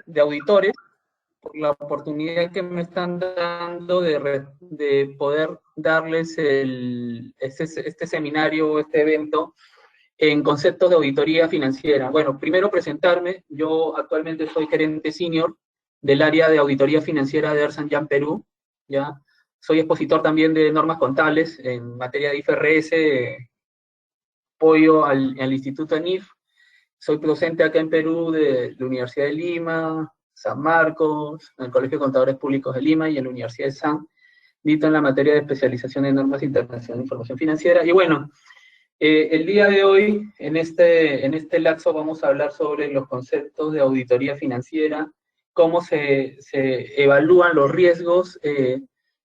de auditores por la oportunidad que me están dando de poder darles este seminario, este evento, en conceptos de auditoría financiera. Bueno, primero presentarme. Yo actualmente soy gerente senior del área de auditoría financiera de Ernst & Young Perú, ¿ya? Soy expositor también de normas contables en materia de IFRS, apoyo al Instituto ANIF. Soy docente acá en Perú de la Universidad de Lima, San Marcos, en el Colegio de Contadores Públicos de Lima y en la Universidad de San, dito en la materia de especialización en normas internacionales de información financiera. Y bueno, el día de hoy, en este lapso, vamos a hablar sobre los conceptos de auditoría financiera, cómo se evalúan los riesgos,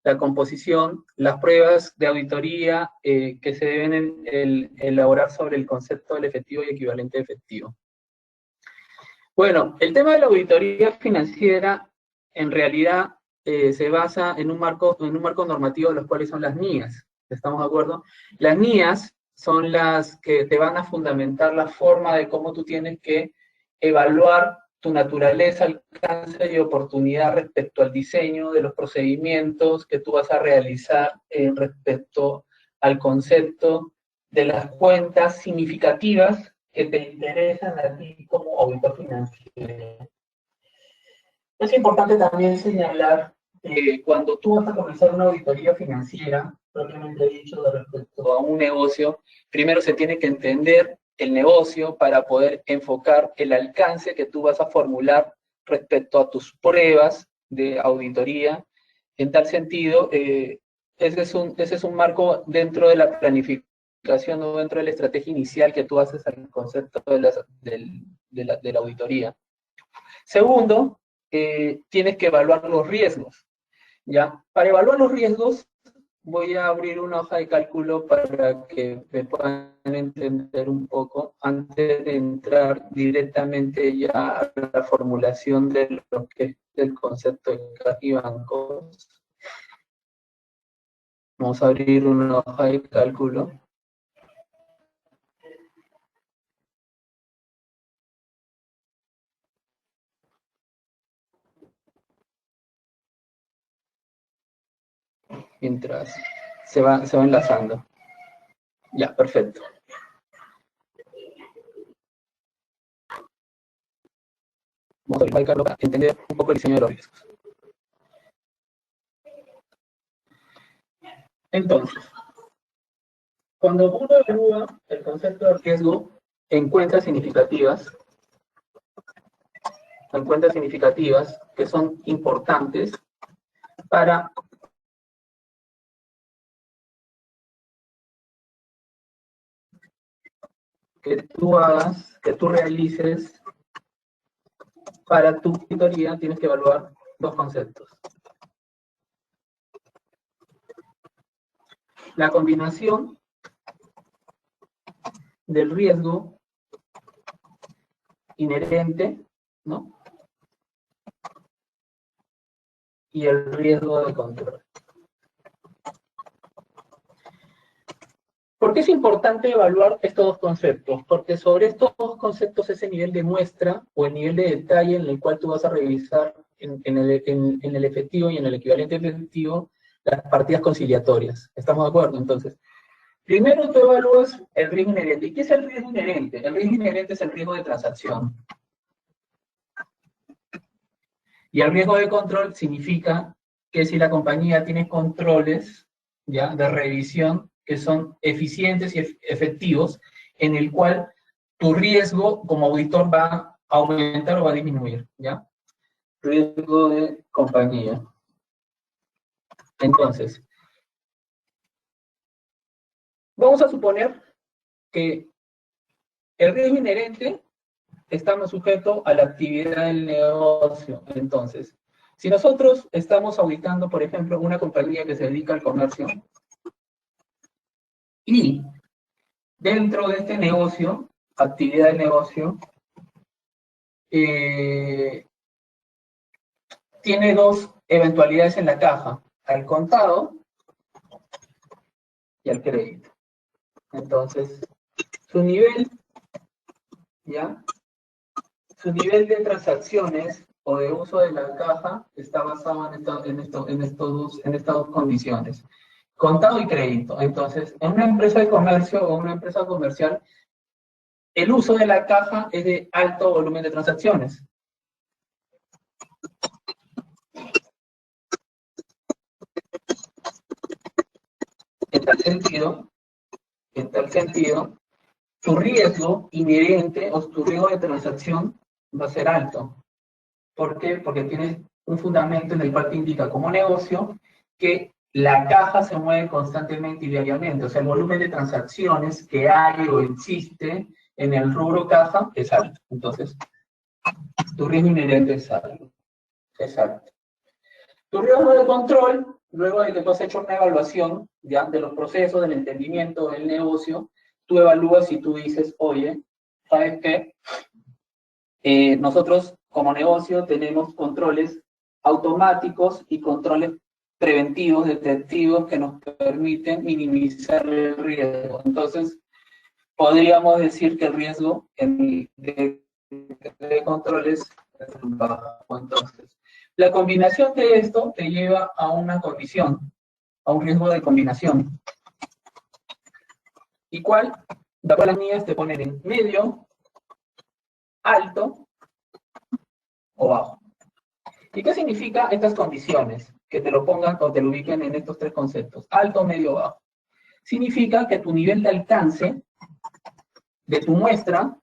la composición, las pruebas de auditoría que se deben elaborar sobre el concepto del efectivo y equivalente efectivo. Bueno, el tema de la auditoría financiera, en realidad, se basa en un marco normativo de los cuales son las NIAs. ¿Estamos de acuerdo? Las NIAs son las que te van a fundamentar la forma de cómo tú tienes que evaluar tu naturaleza, alcance y oportunidad respecto al diseño de los procedimientos que tú vas a realizar respecto al concepto de las cuentas significativas que te interesan a ti como auditor financiero. Es importante también señalar que cuando tú vas a comenzar una auditoría financiera, propiamente dicho, de respecto a un negocio, primero se tiene que entender el negocio para poder enfocar el alcance que tú vas a formular respecto a tus pruebas de auditoría. En tal sentido, ese es un marco dentro de la planificación o dentro de la estrategia inicial que tú haces al concepto de la auditoría. Segundo, tienes que evaluar los riesgos, ¿ya? Para evaluar los riesgos, voy a abrir una hoja de cálculo para que me puedan entender un poco antes de entrar directamente ya a la formulación de lo que es el concepto de caja y bancos. Vamos a abrir una hoja de cálculo. Mientras se va enlazando. Ya, perfecto. Vamos a verificarlo para entender un poco el diseño de los riesgos. Entonces, cuando uno evalúa el concepto de riesgo en cuentas significativas que son importantes para que tú realices para tu auditoría, tienes que evaluar dos conceptos. La combinación del riesgo inherente, ¿no? Y el riesgo de control. ¿Por qué es importante evaluar estos dos conceptos? Porque sobre estos dos conceptos ese nivel de muestra o el nivel de detalle en el cual tú vas a revisar en el efectivo y en el equivalente efectivo las partidas conciliatorias. ¿Estamos de acuerdo? Entonces, primero tú evalúas el riesgo inherente. ¿Y qué es el riesgo inherente? El riesgo inherente es el riesgo de transacción. Y el riesgo de control significa que si la compañía tiene controles, ¿ya?, de revisión que son eficientes y efectivos, en el cual tu riesgo como auditor va a aumentar o va a disminuir, ¿ya? Riesgo de compañía. Entonces, vamos a suponer que el riesgo inherente está más sujeto a la actividad del negocio. Entonces, si nosotros estamos auditando, por ejemplo, una compañía que se dedica al comercio, y dentro de este negocio, actividad del negocio, tiene dos eventualidades en la caja, al contado y al crédito. Entonces, su nivel, ¿ya?, su nivel de transacciones o de uso de la caja está basado en estas dos condiciones. Contado y crédito. Entonces, en una empresa de comercio o una empresa comercial, el uso de la caja es de alto volumen de transacciones. En tal sentido, tu riesgo inherente o tu riesgo de transacción va a ser alto. ¿Por qué? Porque tienes un fundamento en el cual te indica como negocio que la caja se mueve constantemente y diariamente. O sea, el volumen de transacciones que hay o existe en el rubro caja es alto. Entonces, tu riesgo inherente es alto. Exacto. Tu riesgo de control, luego de que tú has hecho una evaluación ya de los procesos, del entendimiento del negocio, tú evalúas y tú dices, oye, ¿sabes qué? Nosotros como negocio tenemos controles automáticos y controles preventivos, detectivos, que nos permiten minimizar el riesgo. Entonces, podríamos decir que el riesgo de controles es bajo. Entonces, la combinación de esto te lleva a una condición, a un riesgo de combinación. ¿Y cuál? De acuerdo a las mías te ponen en medio, alto o bajo. ¿Y qué significa estas condiciones? Que te lo pongan o te lo ubiquen en estos tres conceptos, alto, medio, bajo. Significa que tu nivel de alcance de tu muestra,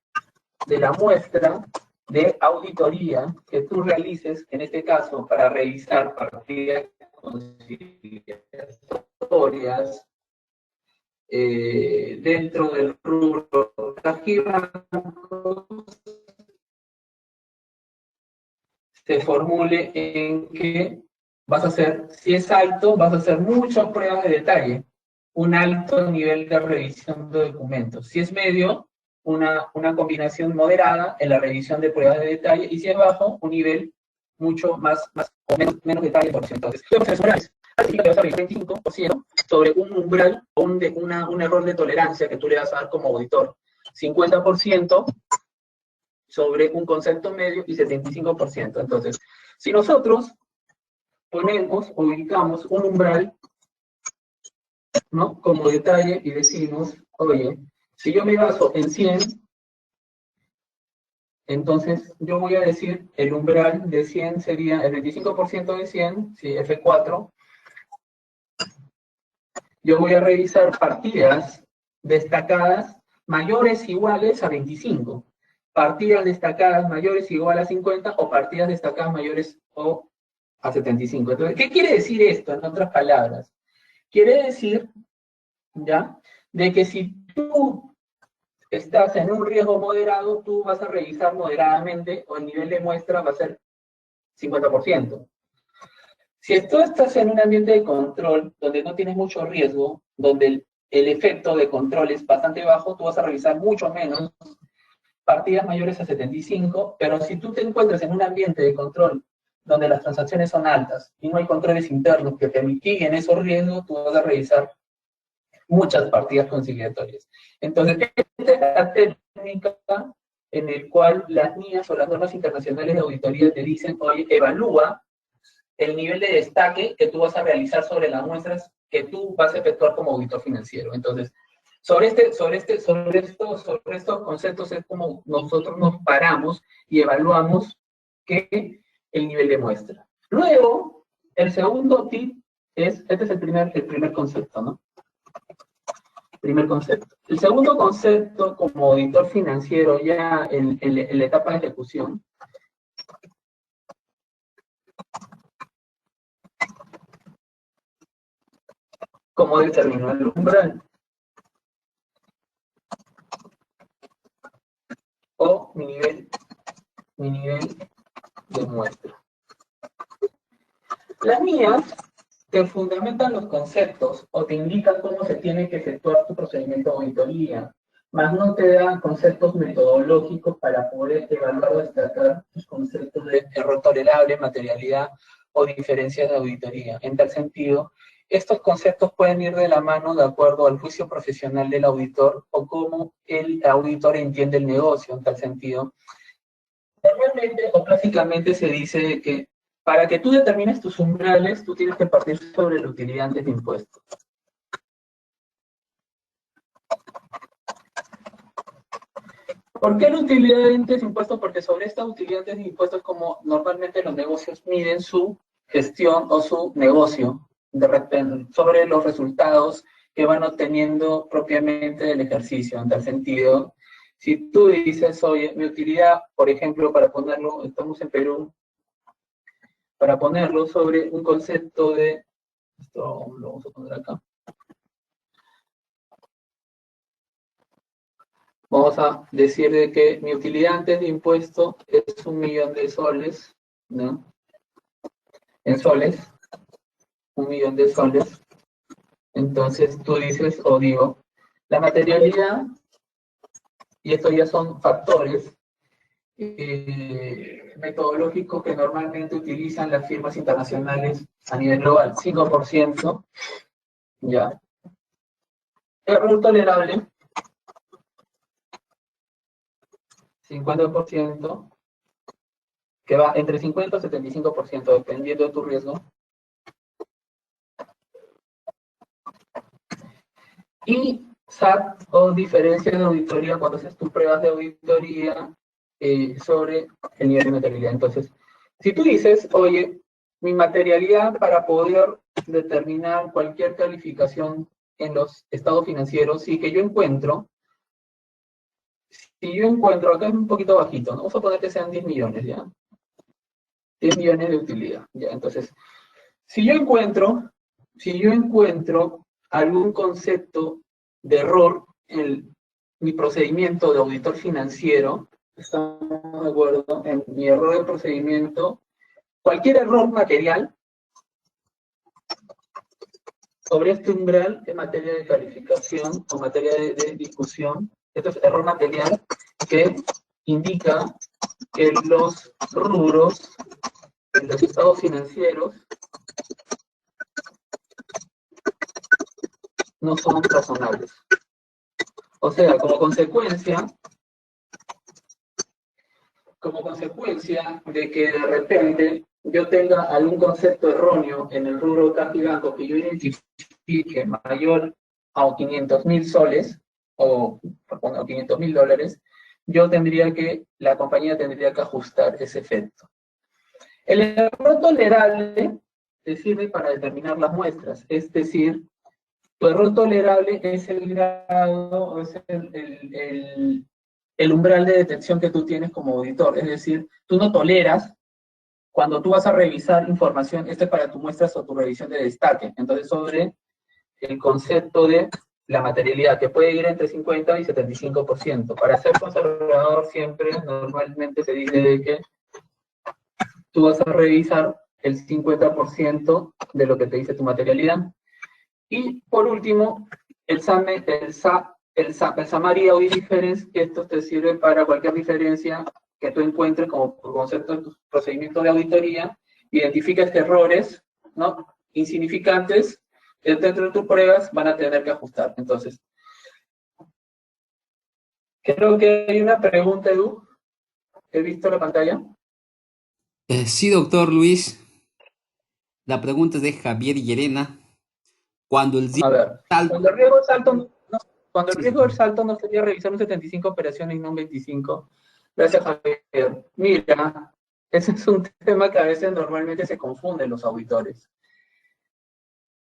de la muestra de auditoría que tú realices, en este caso, para revisar partidas conciliatorias dentro del rubro se formule en que vas a hacer, si es alto, vas a hacer muchas pruebas de detalle, un alto nivel de revisión de documentos. Si es medio, una combinación moderada en la revisión de pruebas de detalle, y si es bajo, un nivel mucho más o menos detalle por ciento. Entonces, así que vas a revisar 25% sobre un umbral o un error de tolerancia que tú le vas a dar como auditor. 50% sobre un concepto medio y 75%. Entonces, si nosotros ponemos o ubicamos un umbral, ¿no? Como detalle y decimos, oye, si yo me baso en 100, entonces yo voy a decir el umbral de 100 sería el 25% de 100, si F4. Yo voy a revisar partidas destacadas mayores o iguales a 25. Partidas destacadas mayores o iguales a 50 o partidas destacadas mayores o a 75. Entonces, ¿qué quiere decir esto, en otras palabras? Quiere decir, ¿ya?, de que si tú estás en un riesgo moderado, tú vas a revisar moderadamente o el nivel de muestra va a ser 50%. Si tú estás en un ambiente de control donde no tienes mucho riesgo, donde el efecto de control es bastante bajo, tú vas a revisar mucho menos partidas mayores a 75, pero si tú te encuentras en un ambiente de control donde las transacciones son altas y no hay controles internos que te mitiguen esos riesgos, tú vas a revisar muchas partidas conciliatorias. Entonces, esta es la técnica en la cual las NIAs o las normas internacionales de auditoría te dicen, oye, evalúa el nivel de destaque que tú vas a realizar sobre las muestras que tú vas a efectuar como auditor financiero. Entonces, sobre estos conceptos es como nosotros nos paramos y evaluamos el nivel de muestra. Luego, el segundo tip es, este es el primer concepto, ¿no? Primer concepto. El segundo concepto como auditor financiero ya en la etapa de ejecución, ¿cómo determinar el umbral? O mi nivel de muestra. Las mías te fundamentan los conceptos o te indican cómo se tiene que efectuar tu procedimiento de auditoría, más no te dan conceptos metodológicos para poder evaluar o destacar tus conceptos de error tolerable, materialidad o diferencias de auditoría. En tal sentido, estos conceptos pueden ir de la mano de acuerdo al juicio profesional del auditor o cómo el auditor entiende el negocio. En tal sentido, Normalmente o clásicamente se dice que para que tú determines tus umbrales, tú tienes que partir sobre la utilidad antes de impuestos. ¿Por qué la utilidad antes de impuestos? Porque sobre esta utilidad antes de impuestos, como normalmente los negocios miden su gestión o su negocio, de repente, sobre los resultados que van obteniendo propiamente del ejercicio. En tal sentido, si tú dices, oye, mi utilidad, por ejemplo, para ponerlo, estamos en Perú, para ponerlo sobre un concepto de, esto lo vamos a poner acá, vamos a decir de que mi utilidad antes de impuesto es 1.000.000 de soles, ¿no? En soles, 1.000.000 de soles. Entonces tú dices, o digo, la materialidad, y estos ya son factores metodológicos que normalmente utilizan las firmas internacionales a nivel global, 5%, ya. Error tolerable, 50%, que va entre 50 y 75%, dependiendo de tu riesgo. Y SAT, o diferencia de auditoría, cuando haces tus pruebas de auditoría sobre el nivel de materialidad. Entonces, si tú dices, oye, mi materialidad para poder determinar cualquier calificación en los estados financieros, sí que yo encuentro, si yo encuentro, acá es un poquito bajito, ¿no? Vamos a poner que sean 10 millones, ¿ya? 10 millones de utilidad, ¿ya? Entonces, si yo encuentro, algún concepto de error en mi procedimiento de auditor financiero, estamos de acuerdo en mi error de procedimiento, cualquier error material sobre este umbral en materia de calificación o materia de discusión, esto es error material que indica que los rubros de los estados financieros no son razonables. O sea, como consecuencia de que de repente yo tenga algún concepto erróneo en el rubro caja y banco que yo identifique mayor a 500.000 soles o 500.000 dólares, la compañía tendría que ajustar ese efecto. El error tolerable te sirve para determinar las muestras, es decir, tu error tolerable es el grado, es el umbral de detección que tú tienes como auditor. Es decir, tú no toleras cuando tú vas a revisar información, esto es para tu muestras o tu revisión de destaque. Entonces, sobre el concepto de la materialidad, que puede ir entre 50 y 75%. Para ser conservador siempre, normalmente se dice de que tú vas a revisar el 50% de lo que te dice tu materialidad. Y por último, el Summary Audit Difference, que esto te sirve para cualquier diferencia que tú encuentres como concepto de tu procedimiento de auditoría, identifica estos errores, ¿no? Insignificantes, que dentro de tus pruebas van a tener que ajustar. Entonces, creo que hay una pregunta, Edu. ¿He visto la pantalla? Sí, doctor Luis. La pregunta es de Javier Llerena. Cuando el A riesgo ver, es alto, cuando el riesgo es alto, cuando el sí, riesgo doctor. es alto no sería revisar un 75 operaciones y no un 25. Gracias, Javier. Mira, ese es un tema que a veces normalmente se confunden los auditores.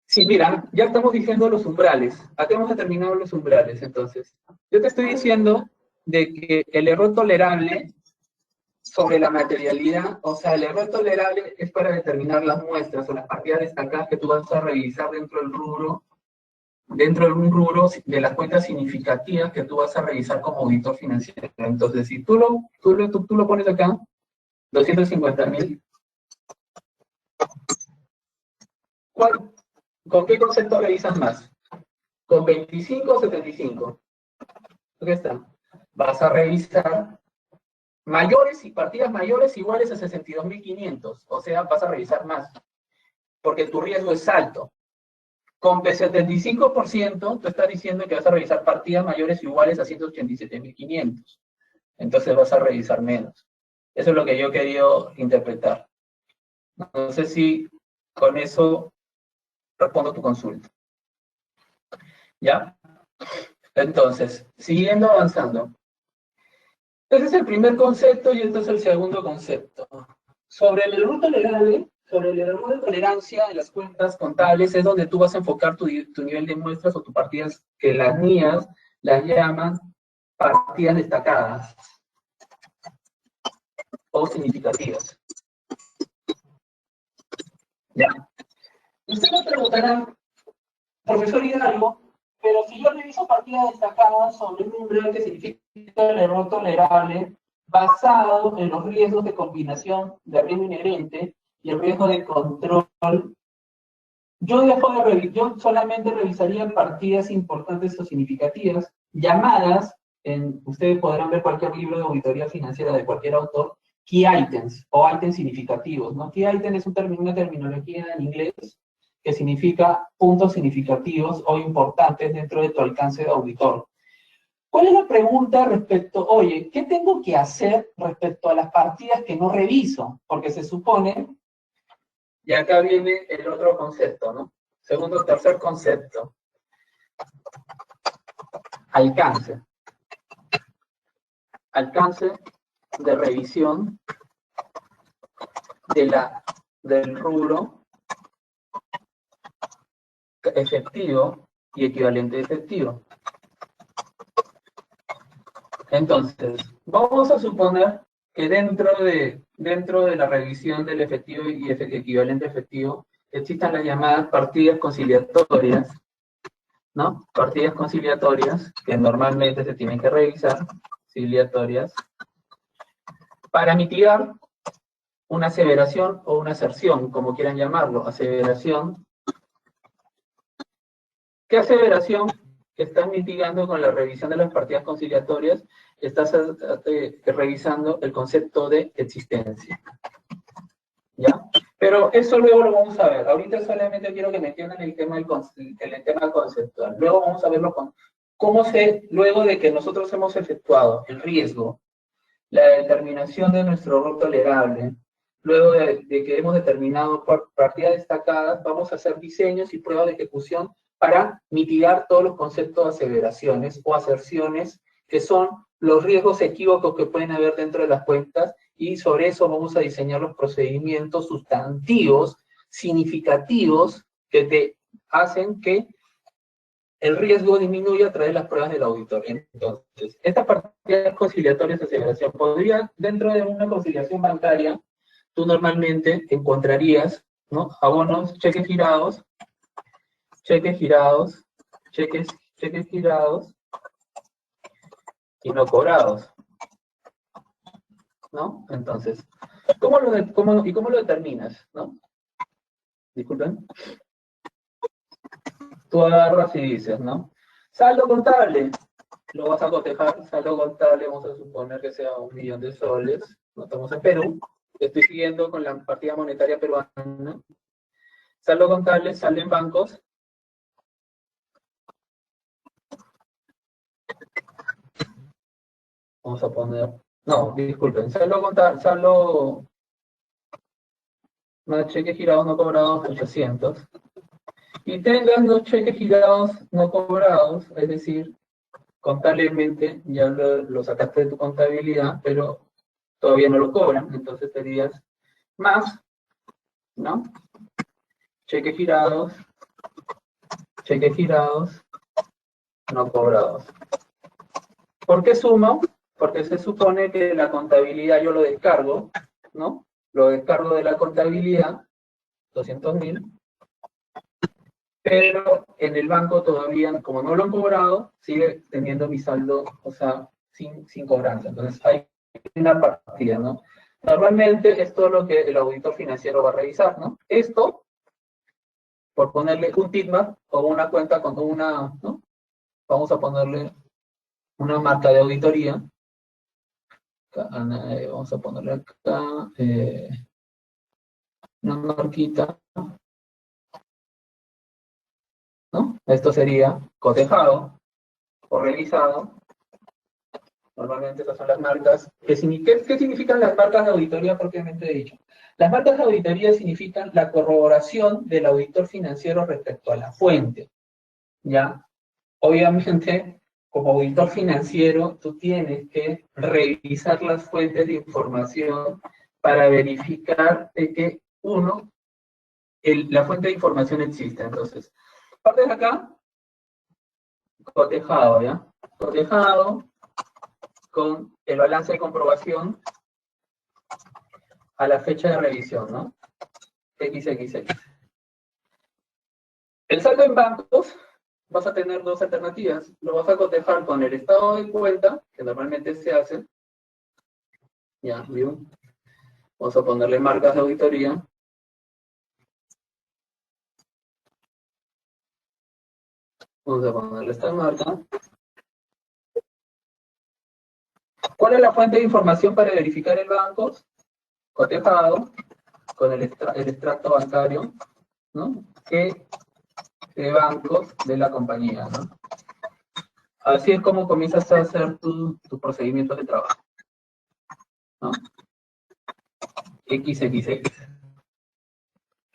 Sí, mira, ya estamos diciendo los umbrales. Acá hemos determinado los umbrales, entonces. Yo te estoy diciendo de que el error tolerable sobre la materialidad, o sea, el error tolerable es para determinar las muestras o las partidas destacadas que tú vas a revisar dentro de un rubro de las cuentas significativas que tú vas a revisar como auditor financiero. Entonces, si tú lo pones acá, 250.000, ¿con qué concepto revisas más? ¿Con 25 o 75? ¿Qué está? Vas a revisar mayores y partidas mayores iguales a 62.500, o sea, vas a revisar más, porque tu riesgo es alto. Con 75%, tú estás diciendo que vas a revisar partidas mayores iguales a 187.500. Entonces vas a revisar menos. Eso es lo que yo he querido interpretar. No sé si con eso respondo tu consulta. ¿Ya? Entonces, siguiendo avanzando. Ese es el primer concepto y este es el segundo concepto. Sobre el error tolerable, sobre el error de tolerancia en las cuentas contables es donde tú vas a enfocar tu nivel de muestras o tus partidas, que las mías las llaman partidas destacadas o significativas. ¿Ya? Usted me preguntará, profesor Hidalgo, pero si yo reviso partidas destacadas sobre un umbral que significa el error tolerable, basado en los riesgos de combinación de riesgo inherente y el riesgo de control, yo solamente revisaría partidas importantes o significativas, llamadas, ustedes podrán ver cualquier libro de auditoría financiera de cualquier autor, key items o items significativos, ¿no? Key item es una terminología en inglés que significa puntos significativos o importantes dentro de tu alcance de auditor. ¿Cuál es la pregunta respecto, oye, qué tengo que hacer respecto a las partidas que no reviso? Porque se supone, y acá viene el otro concepto, ¿no? Segundo, tercer concepto. Alcance. Alcance de revisión del rubro efectivo y equivalente efectivo. Entonces, vamos a suponer que dentro de la revisión del efectivo y equivalente efectivo existan las llamadas partidas conciliatorias, ¿no? Partidas conciliatorias que normalmente se tienen que revisar, conciliatorias, para mitigar una aseveración o una aserción, como quieran llamarlo, aseveración. ¿Qué aseveración estás mitigando con la revisión de las partidas conciliatorias? Estás revisando el concepto de existencia. ¿Ya? Pero eso luego lo vamos a ver. Ahorita solamente quiero que me entiendan el tema conceptual. Luego vamos a verlo con luego de que nosotros hemos efectuado el riesgo, la determinación de nuestro error tolerable, luego de que hemos determinado partidas destacadas, vamos a hacer diseños y pruebas de ejecución para mitigar todos los conceptos de aseveraciones o aserciones, que son los riesgos equívocos que pueden haber dentro de las cuentas, y sobre eso vamos a diseñar los procedimientos sustantivos, significativos, que te hacen que el riesgo disminuye a través de las pruebas del auditor. Entonces, estas partidas conciliatorias de aseveración podría, dentro de una conciliación bancaria, tú normalmente encontrarías, ¿no? Abonos, cheques girados, cheques girados y no cobrados, ¿no? Entonces, ¿cómo lo determinas, no? Disculpen. Tú agarras y dices, ¿no? Saldo contable, lo vas a cotejar, saldo contable, vamos a suponer que sea 1 millón de soles, no estamos en Perú, estoy siguiendo con la partida monetaria peruana, saldo contable, saldo en bancos, vamos a poner, no, disculpen, saldo contable, más cheques girados no cobrados, 800, y tengas 2 cheques girados no cobrados, es decir, contablemente ya lo sacaste de tu contabilidad, pero todavía no lo cobran, entonces serías más, ¿no? Cheques girados, no cobrados. ¿Por qué sumo? Porque se supone que la contabilidad yo lo descargo, ¿no? Lo descargo de la contabilidad, 200.000, pero en el banco todavía, como no lo han cobrado, sigue teniendo mi saldo, o sea, sin cobranza. Entonces hay una partida, ¿no? Normalmente esto es lo que el auditor financiero va a revisar, ¿no? Esto, por ponerle un TITMAP o una cuenta con una, ¿no? Vamos a ponerle una marca de auditoría. Vamos a ponerle acá una marquita, ¿no? Esto sería cotejado o revisado Normalmente esas son las marcas. ¿Qué significan las marcas de auditoría propiamente dicho? Las marcas de auditoría significan la corroboración del auditor financiero respecto a la fuente, ¿ya? Obviamente, como auditor financiero, tú tienes que revisar las fuentes de información para verificar de que, uno, la fuente de información existe. Entonces, partes acá, cotejado, ¿ya? Cotejado con el balance de comprobación a la fecha de revisión, ¿no? XXX. El saldo en bancos, vas a tener dos alternativas. Lo vas a cotejar con el estado de cuenta, que normalmente se hace. Ya, ¿vio? Vamos a ponerle marcas de auditoría. Vamos a ponerle esta marca. ¿Cuál es la fuente de información para verificar el banco? Cotejado con el extracto bancario, ¿no? Que de bancos de la compañía, ¿no? Así es como comienzas a hacer tu procedimiento de trabajo, ¿no? XXX.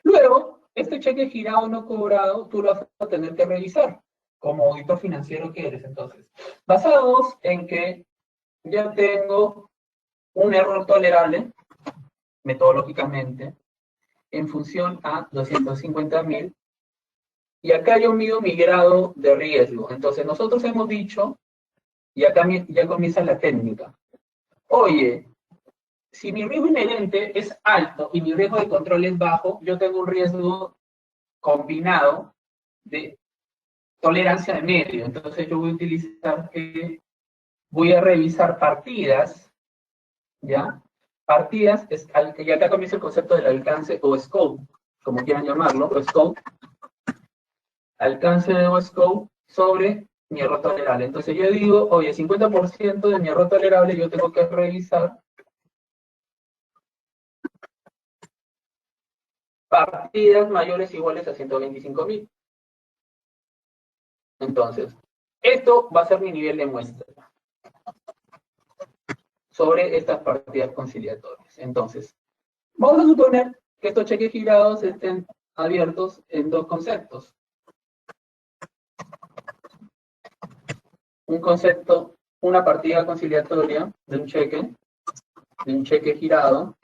Luego, este cheque girado o no cobrado, tú lo vas a tener que revisar como auditor financiero que eres. Entonces, basados en que ya tengo un error tolerable, metodológicamente, en función a 250.000, y acá yo mido mi grado de riesgo. Entonces, nosotros hemos dicho, y acá ya comienza la técnica. Oye, si mi riesgo inherente es alto y mi riesgo de control es bajo, yo tengo un riesgo combinado de tolerancia de medio. Entonces yo voy a utilizar voy a revisar partidas, ¿ya? Partidas, y acá comienza el concepto del alcance o scope, como quieran llamarlo, o scope, alcance o scope sobre mi error tolerable. Entonces yo digo, oye, 50% de mi error tolerable yo tengo que revisar partidas mayores o iguales a 125.000. Entonces, esto va a ser mi nivel de muestra sobre estas partidas conciliatorias. Entonces, vamos a suponer que estos cheques girados estén abiertos en dos conceptos. Un concepto, una partida conciliatoria de un cheque girado,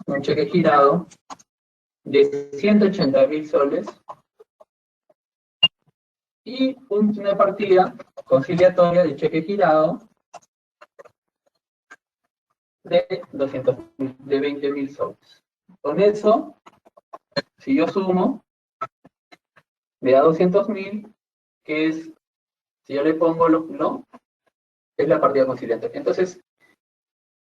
un cheque girado de 180.000 soles, y una partida conciliatoria de cheque girado de 20.000 soles. Con eso, si yo sumo, me da 200.000, que es, si yo le pongo ¿no? Es la partida conciliatoria. Entonces,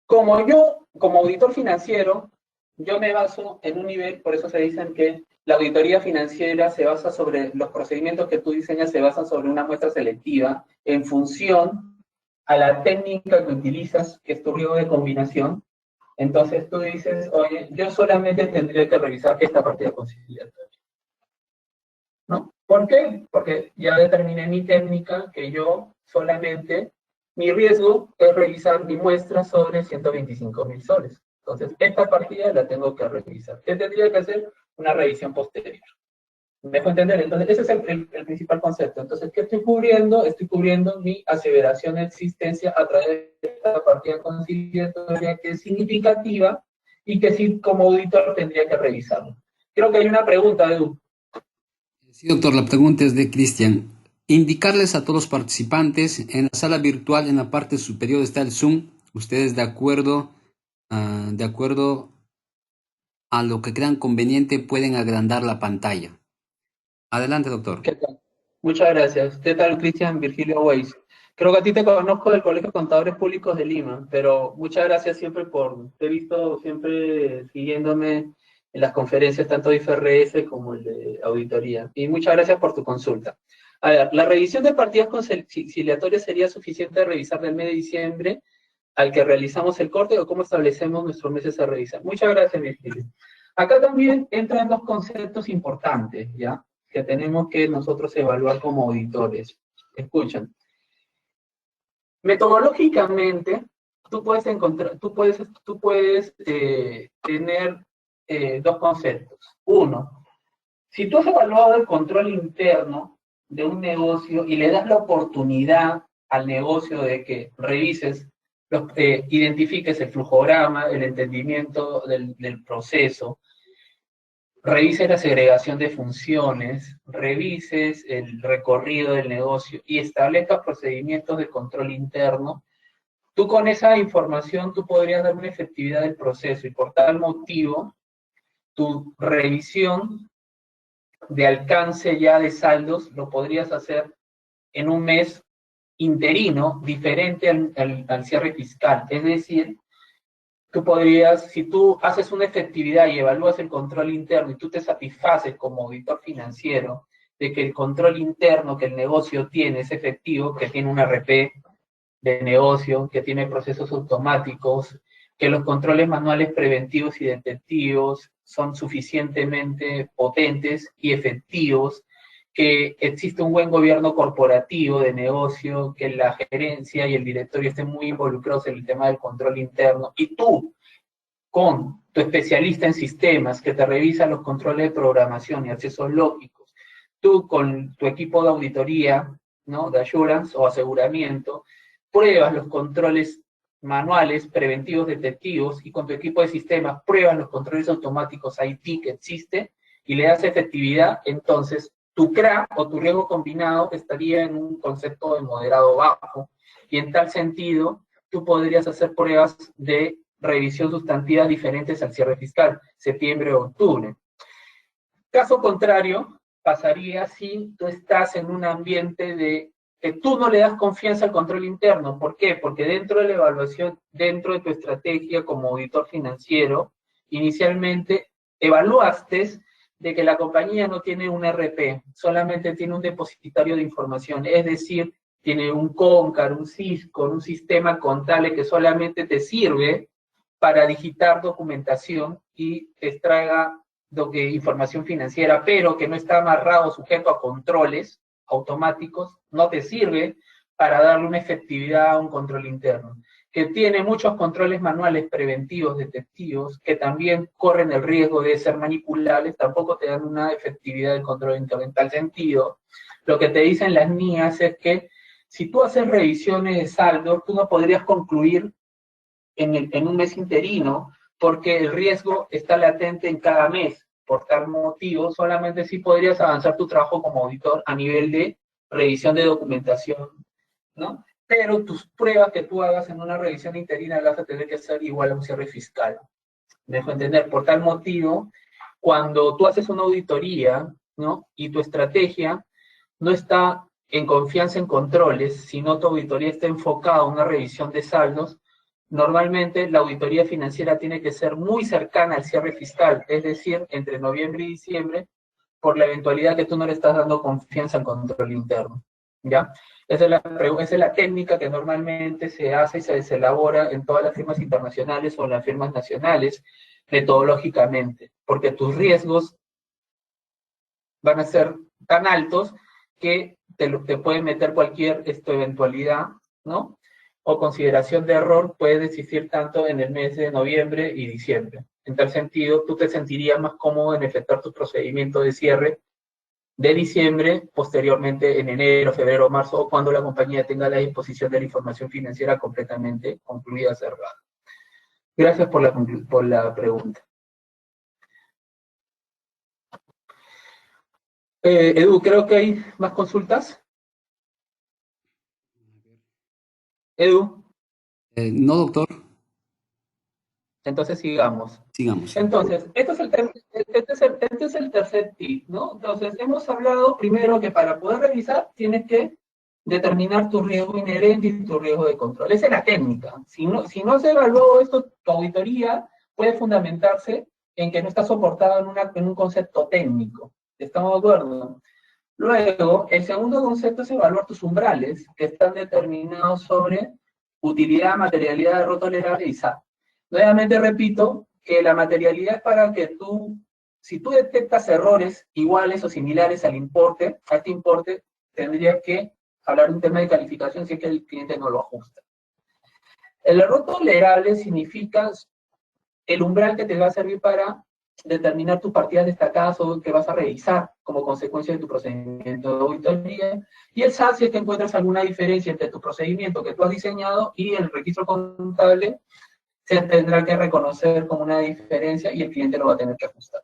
como auditor financiero, yo me baso en un nivel, por eso se dicen que la auditoría financiera se basa sobre, los procedimientos que tú diseñas se basan sobre una muestra selectiva en función a la técnica que utilizas, que es tu riesgo de combinación. Entonces tú dices, oye, yo solamente tendría que revisar esta partida conciliatoria, ¿no? ¿Por qué? Porque ya determiné mi técnica, que yo solamente, mi riesgo es revisar mi muestra sobre 125.000 soles. Entonces, esta partida la tengo que revisar. ¿Qué tendría que hacer? Una revisión posterior. ¿Me dejo entender? Entonces, ese es el principal concepto. Entonces, ¿qué estoy cubriendo? Estoy cubriendo mi aseveración de existencia a través de esta partida conciliatoria, que es significativa y que sí, como auditor, tendría que revisarlo. Creo que hay una pregunta, Edu. Sí, doctor, la pregunta es de Cristian. Indicarles a todos los participantes en la sala virtual, en la parte superior está el Zoom. Ustedes de acuerdo a lo que crean conveniente pueden agrandar la pantalla. Adelante, doctor. ¿Qué tal? Muchas gracias. ¿Qué tal, Cristian Virgilio Weiss? Creo que a ti te conozco del Colegio de Contadores Públicos de Lima, pero muchas gracias siempre te he visto siempre siguiéndome en las conferencias, tanto de IFRS como el de auditoría. Y muchas gracias por tu consulta. A ver, la revisión de partidas conciliatorias sería suficiente revisar del mes de diciembre al que realizamos el corte, o cómo establecemos nuestros meses a revisar. Muchas gracias, Virgilio. Acá también entran dos conceptos importantes, ¿ya? Que tenemos que nosotros evaluar como auditores. Escuchen. Metodológicamente, tú puedes tener dos conceptos. Uno, si tú has evaluado el control interno de un negocio y le das la oportunidad al negocio de que revises, identifiques el flujograma, el entendimiento del proceso, revises la segregación de funciones, revises el recorrido del negocio y establezcas procedimientos de control interno, tú con esa información tú podrías dar una efectividad del proceso y por tal motivo tu revisión de alcance ya de saldos lo podrías hacer en un mes interino diferente al cierre fiscal. Es decir, tú podrías, si tú haces una efectividad y evalúas el control interno y tú te satisfaces como auditor financiero de que el control interno que el negocio tiene es efectivo, que tiene un RP de negocio, que tiene procesos automáticos, que los controles manuales preventivos y detectivos son suficientemente potentes y efectivos, que existe un buen gobierno corporativo de negocio, que la gerencia y el directorio estén muy involucrados en el tema del control interno, y tú, con tu especialista en sistemas que te revisa los controles de programación y accesos lógicos, tú con tu equipo de auditoría, ¿no?, de assurance o aseguramiento, pruebas los controles manuales, preventivos, detectivos, y con tu equipo de sistemas pruebas los controles automáticos IT que existe y le das efectividad, entonces tu CRA o tu riesgo combinado estaría en un concepto de moderado bajo, y en tal sentido tú podrías hacer pruebas de revisión sustantiva diferentes al cierre fiscal, septiembre o octubre. Caso contrario, pasaría si tú estás en un ambiente de que tú no le das confianza al control interno. ¿Por qué? Porque dentro de la evaluación, dentro de tu estrategia como auditor financiero, inicialmente evaluaste de que la compañía no tiene un RP, solamente tiene un depositario de información, es decir, tiene un CONCAR, un Cisco, un sistema contable que solamente te sirve para digitar documentación y extraiga información financiera, pero que no está amarrado, sujeto a controles automáticos, no te sirve para darle una efectividad a un control interno, que tiene muchos controles manuales preventivos, detectivos, que también corren el riesgo de ser manipulables, tampoco te dan una efectividad del control interno. En tal sentido, lo que te dicen las NIAs es que si tú haces revisiones de saldo, tú no podrías concluir en un mes interino, porque el riesgo está latente en cada mes. Por tal motivo, solamente sí podrías avanzar tu trabajo como auditor a nivel de revisión de documentación, ¿no? Pero tus pruebas que tú hagas en una revisión interina las vas a tener que hacer igual a un cierre fiscal. ¿Me dejo entender? Por tal motivo, cuando tú haces una auditoría, ¿no?, y tu estrategia no está en confianza en controles, sino tu auditoría está enfocada a una revisión de saldos, normalmente la auditoría financiera tiene que ser muy cercana al cierre fiscal, es decir, entre noviembre y diciembre, por la eventualidad que tú no le estás dando confianza al control interno, ¿ya? Esa es la técnica que normalmente se hace y se elabora en todas las firmas internacionales o en las firmas nacionales, metodológicamente, porque tus riesgos van a ser tan altos que te pueden meter cualquier eventualidad, ¿no?, o consideración de error puede existir tanto en el mes de noviembre y diciembre. En tal sentido, tú te sentirías más cómodo en efectuar tu procedimiento de cierre de diciembre, posteriormente en enero, febrero, marzo, o cuando la compañía tenga la disposición de la información financiera completamente concluida, cerrada. Gracias por la pregunta. Edu, creo que hay más consultas. Edu. No, doctor. Entonces sigamos. Sigamos. Entonces, este es el tercer tip, ¿no? Entonces, hemos hablado primero que para poder revisar tienes que determinar tu riesgo inherente y tu riesgo de control. Esa es la técnica. Si no se evaluó esto, tu auditoría puede fundamentarse en que no está soportado en un concepto técnico. ¿Estamos de acuerdo? Luego, el segundo concepto es evaluar tus umbrales, que están determinados sobre utilidad, materialidad, error tolerable y SAT. Nuevamente repito que la materialidad es para que si tú detectas errores iguales o similares al importe, a este importe, tendrías que hablar de un tema de calificación si es que el cliente no lo ajusta. El error tolerable significa el umbral que te va a servir para determinar tus partidas destacadas o que vas a revisar como consecuencia de tu procedimiento de auditoría. Y el SAT, si es que encuentras alguna diferencia entre tu procedimiento que tú has diseñado y el registro contable, se tendrá que reconocer como una diferencia y el cliente lo va a tener que ajustar.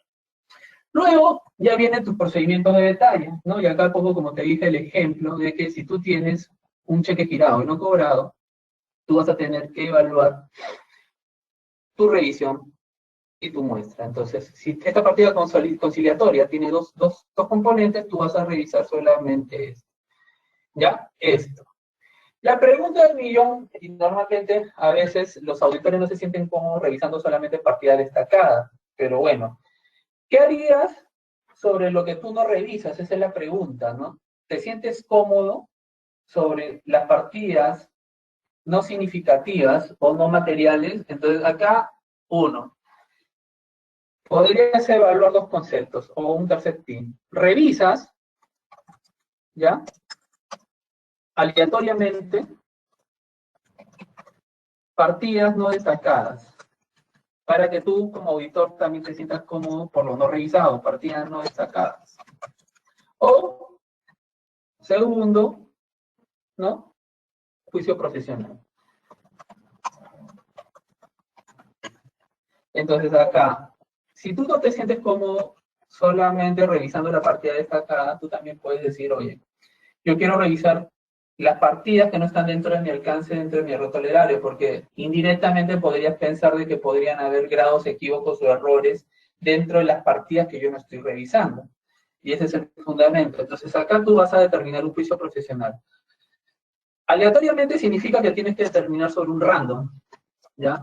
Luego ya vienen tus procedimientos de detalle, ¿no? Y acá pongo, como te dije, el ejemplo de que si tú tienes un cheque girado y no cobrado, tú vas a tener que evaluar tu revisión y tu muestra. Entonces, si esta partida conciliatoria tiene dos componentes, tú vas a revisar solamente esto. ¿Ya? Esto. La pregunta del millón, y normalmente a veces los auditores no se sienten cómodos revisando solamente partidas destacadas, pero bueno, ¿qué harías sobre lo que tú no revisas? Esa es la pregunta, ¿no? ¿Te sientes cómodo sobre las partidas no significativas o no materiales? Entonces acá, uno, podrías evaluar dos conceptos o un tercer tip. Revisas, ¿ya? Aleatoriamente, partidas no destacadas, para que tú como auditor también te sientas cómodo por lo no revisado, partidas no destacadas. O, segundo, ¿no? Juicio profesional. Entonces acá, si tú no te sientes cómodo solamente revisando la partida destacada, tú también puedes decir, oye, yo quiero revisar las partidas que no están dentro de mi alcance, dentro de mi error tolerable, porque indirectamente podrías pensar de que podrían haber grados equívocos o errores dentro de las partidas que yo no estoy revisando. Y ese es el fundamento. Entonces acá tú vas a determinar un juicio profesional. Aleatoriamente significa que tienes que determinar sobre un random, ¿ya?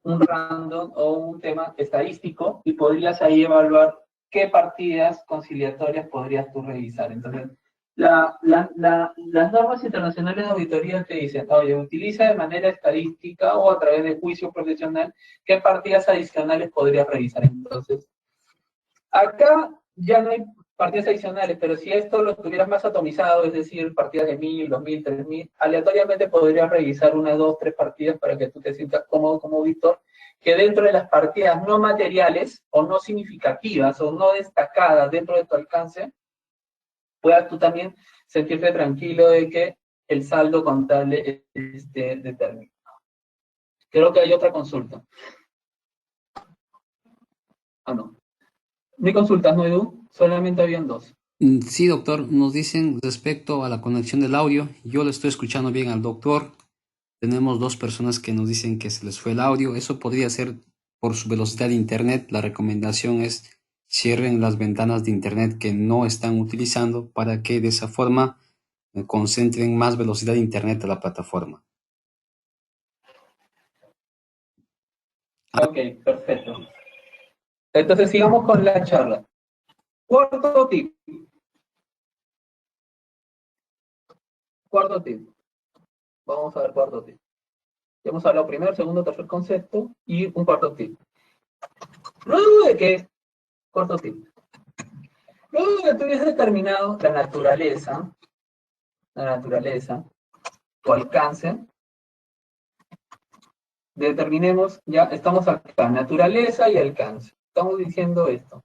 Un random o un tema estadístico y podrías ahí evaluar qué partidas conciliatorias podrías tú revisar. Entonces, las normas internacionales de auditoría te dicen, oye, utiliza de manera estadística o a través de juicio profesional qué partidas adicionales podrías revisar. Entonces, acá ya no hay partidas adicionales, pero si esto lo tuvieras más atomizado, es decir, partidas de 1000, 2000, 3000, aleatoriamente podrías revisar una, dos, tres partidas para que tú te sientas cómodo como auditor, que dentro de las partidas no materiales o no significativas o no destacadas dentro de tu alcance, puedas tú también sentirte tranquilo de que el saldo contable esté determinado. Creo que hay otra consulta. Ah, no. ¿Mi consultas, no, Edu? Solamente habían dos. Sí, doctor, nos dicen respecto a la conexión del audio, yo le estoy escuchando bien al doctor. Tenemos dos personas que nos dicen que se les fue el audio. Eso podría ser por su velocidad de internet. La recomendación es cierren las ventanas de internet que no están utilizando para que de esa forma concentren más velocidad de internet a la plataforma. Ok, perfecto. Entonces sigamos con la charla. Cuarto tip. Cuarto tip. Vamos a ver cuarto tip. Ya hemos hablado primero, segundo, tercer concepto y un cuarto tip. Luego de que, cuarto tip. Luego de que tú hayas determinado la naturaleza, tu alcance, determinemos, ya estamos acá, naturaleza y alcance. Estamos diciendo esto.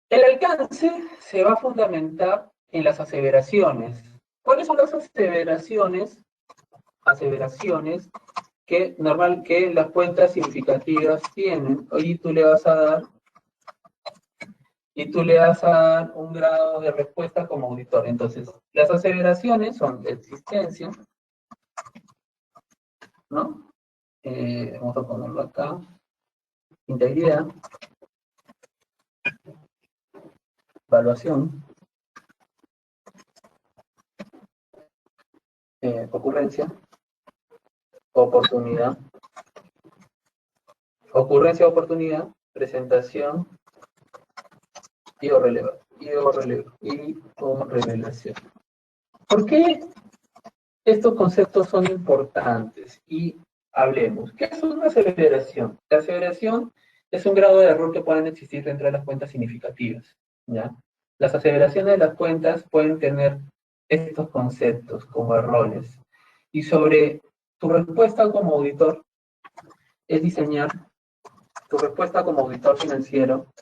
El alcance se va a fundamentar en las aseveraciones. ¿Cuáles son las aseveraciones? Aseveraciones que las cuentas significativas tienen. Hoy tú le vas a dar un grado de respuesta como auditor. Entonces, las aseveraciones son de existencia, ¿no? Vamos a ponerlo acá. Integridad, evaluación, ocurrencia, oportunidad, presentación y o revelación. ¿Por qué estos conceptos son importantes? Y hablemos. ¿Qué es una aseveración? La aseveración es un grado de error que pueden existir dentro de las cuentas significativas, ¿ya? Las aseveraciones de las cuentas pueden tener estos conceptos como errores. Y sobre tu respuesta como auditor, es diseñar tu respuesta como auditor financiero,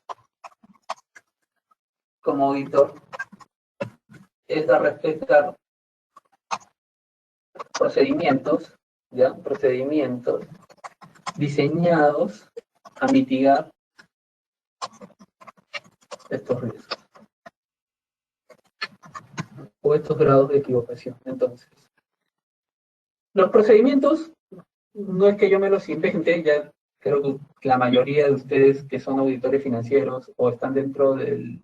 como auditor, es dar respetar procedimientos, ¿ya? Procedimientos diseñados a mitigar estos riesgos o estos grados de equivocación. Entonces, los procedimientos no es que yo me los invente, ya creo que la mayoría de ustedes que son auditores financieros o están dentro del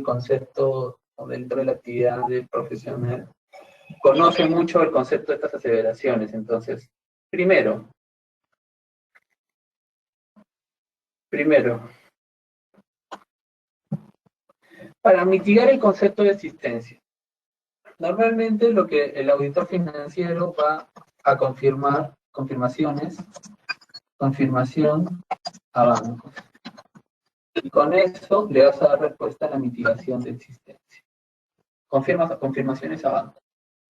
concepto o dentro de la actividad de profesional, conocen mucho el concepto de estas aseveraciones. Entonces, primero, para mitigar el concepto de existencia. Normalmente lo que el auditor financiero va a confirmación a bancos. Y con eso le vas a dar respuesta a la mitigación de existencia. Confirmaciones a bancos.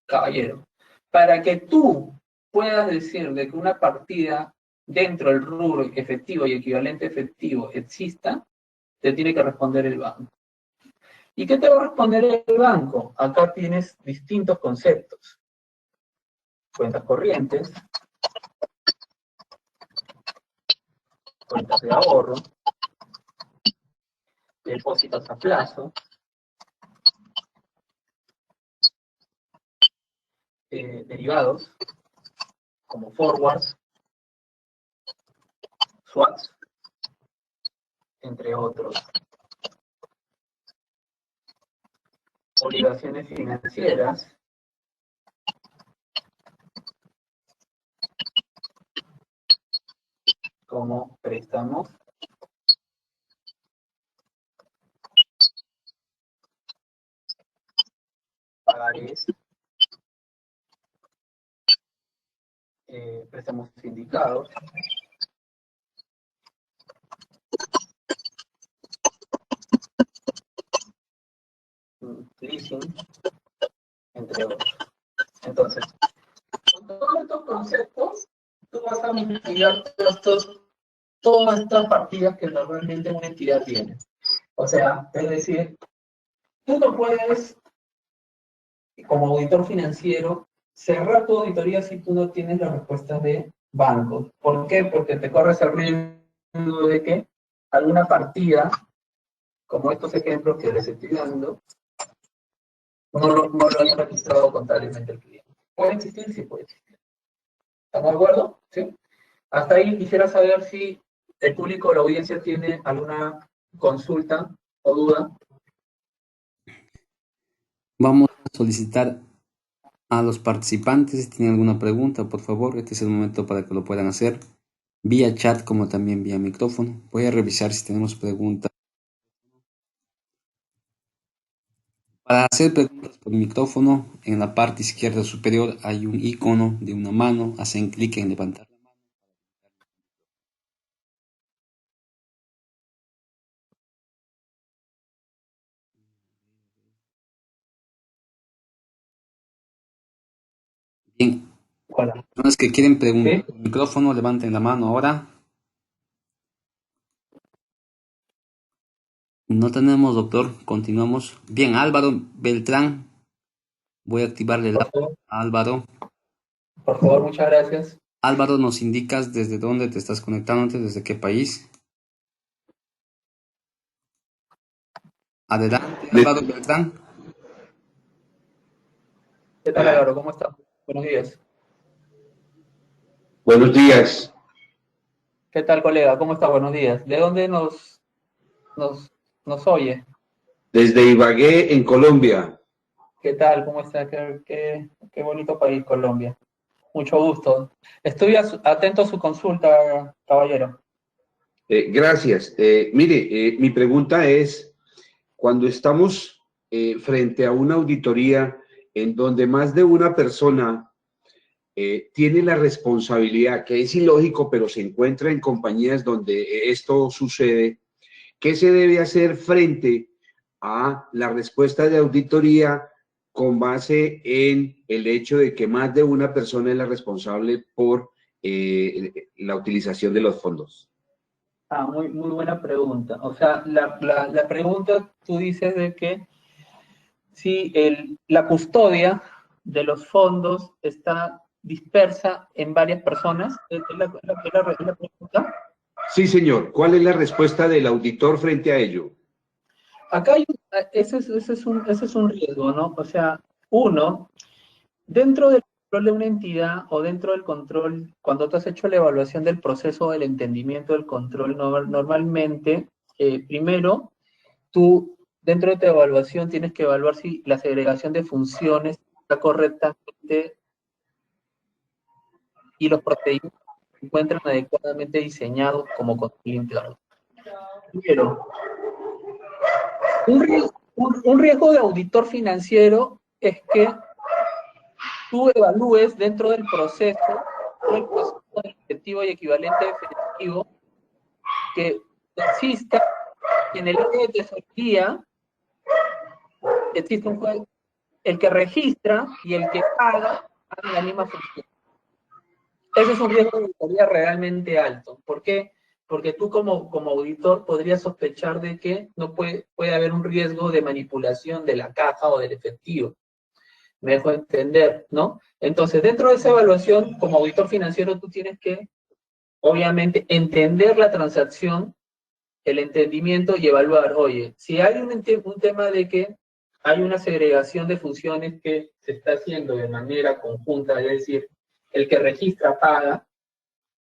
Caballero, para que tú puedas decir de que una partida dentro del rubro efectivo y equivalente efectivo exista, te tiene que responder el banco. ¿Y qué te va a responder el banco? Acá tienes distintos conceptos. Cuentas corrientes, cuentas de ahorro, depósitos a plazo, derivados, como forwards, swaps, entre otros. Obligaciones financieras, como préstamos, pagares, préstamos sindicados, leasing, entre otros. Entonces, con todos estos conceptos, tú vas a mitigar todas estas partidas que normalmente una entidad tiene. O sea, es decir, tú no puedes, como auditor financiero, cerrar tu auditoría si tú no tienes las respuestas de bancos. ¿Por qué? Porque te corres el riesgo de que alguna partida, como estos ejemplos que les estoy dando, no lo haya registrado contablemente el cliente. ¿Puede existir? Sí, puede existir. ¿Estamos de acuerdo? ¿Sí? Hasta ahí quisiera saber si el público o la audiencia tiene alguna consulta o duda. Vamos a solicitar a los participantes si tienen alguna pregunta, por favor, este es el momento para que lo puedan hacer vía chat como también vía micrófono. Voy a revisar si tenemos preguntas. Para hacer preguntas por micrófono, en la parte izquierda superior hay un icono de una mano, hacen clic en levantar la mano. Bien, Hola. las personas que quieren preguntar ¿Sí? por micrófono, levanten la mano ahora. No tenemos, doctor, continuamos. Bien, Álvaro Beltrán, voy a activarle el audio a Álvaro. Por favor, muchas gracias. Álvaro, ¿nos indicas desde dónde te estás conectando, desde qué país? Adelante, Álvaro Beltrán. ¿Qué tal, Álvaro? ¿Cómo estás? Buenos días. Buenos días. ¿Qué tal, colega? ¿Cómo está? Buenos días. ¿De dónde nos oye? Desde Ibagué, en Colombia. ¿Qué tal? ¿Cómo está? Qué bonito país, Colombia. Mucho gusto. Estoy atento a su consulta, caballero. Gracias. Mire, mi pregunta es, cuando estamos frente a una auditoría en donde más de una persona tiene la responsabilidad, que es ilógico, pero se encuentra en compañías donde esto sucede, ¿qué se debe hacer frente a la respuesta de auditoría con base en el hecho de que más de una persona es la responsable por la utilización de los fondos? Muy buena pregunta. O sea, la pregunta, tú dices de que si la custodia de los fondos está dispersa en varias personas, ¿es la pregunta? Sí, señor. ¿Cuál es la respuesta del auditor frente a ello? Acá ese es un riesgo, ¿no? O sea, uno, dentro del control de una entidad o dentro del control, cuando tú has hecho la evaluación del proceso del entendimiento del control, normalmente, primero, tú, dentro de tu evaluación, tienes que evaluar si la segregación de funciones está correctamente y los procedimientos se encuentran adecuadamente diseñados como control interno. Primero, un riesgo de auditor financiero es que tú evalúes dentro del proceso, del efectivo y equivalente efectivo, que exista en el área de tesorería, existe un juez, el que registra y el que paga hagan la misma función. Ese es un riesgo de auditoría realmente alto. ¿Por qué? Porque tú como auditor podrías sospechar de que no puede haber un riesgo de manipulación de la caja o del efectivo. Me dejo entender, ¿no? Entonces, dentro de esa evaluación, como auditor financiero, tú tienes que, obviamente, entender la transacción, el entendimiento y evaluar, oye, si hay un tema de que hay una segregación de funciones que se está haciendo de manera conjunta, es decir, el que registra paga,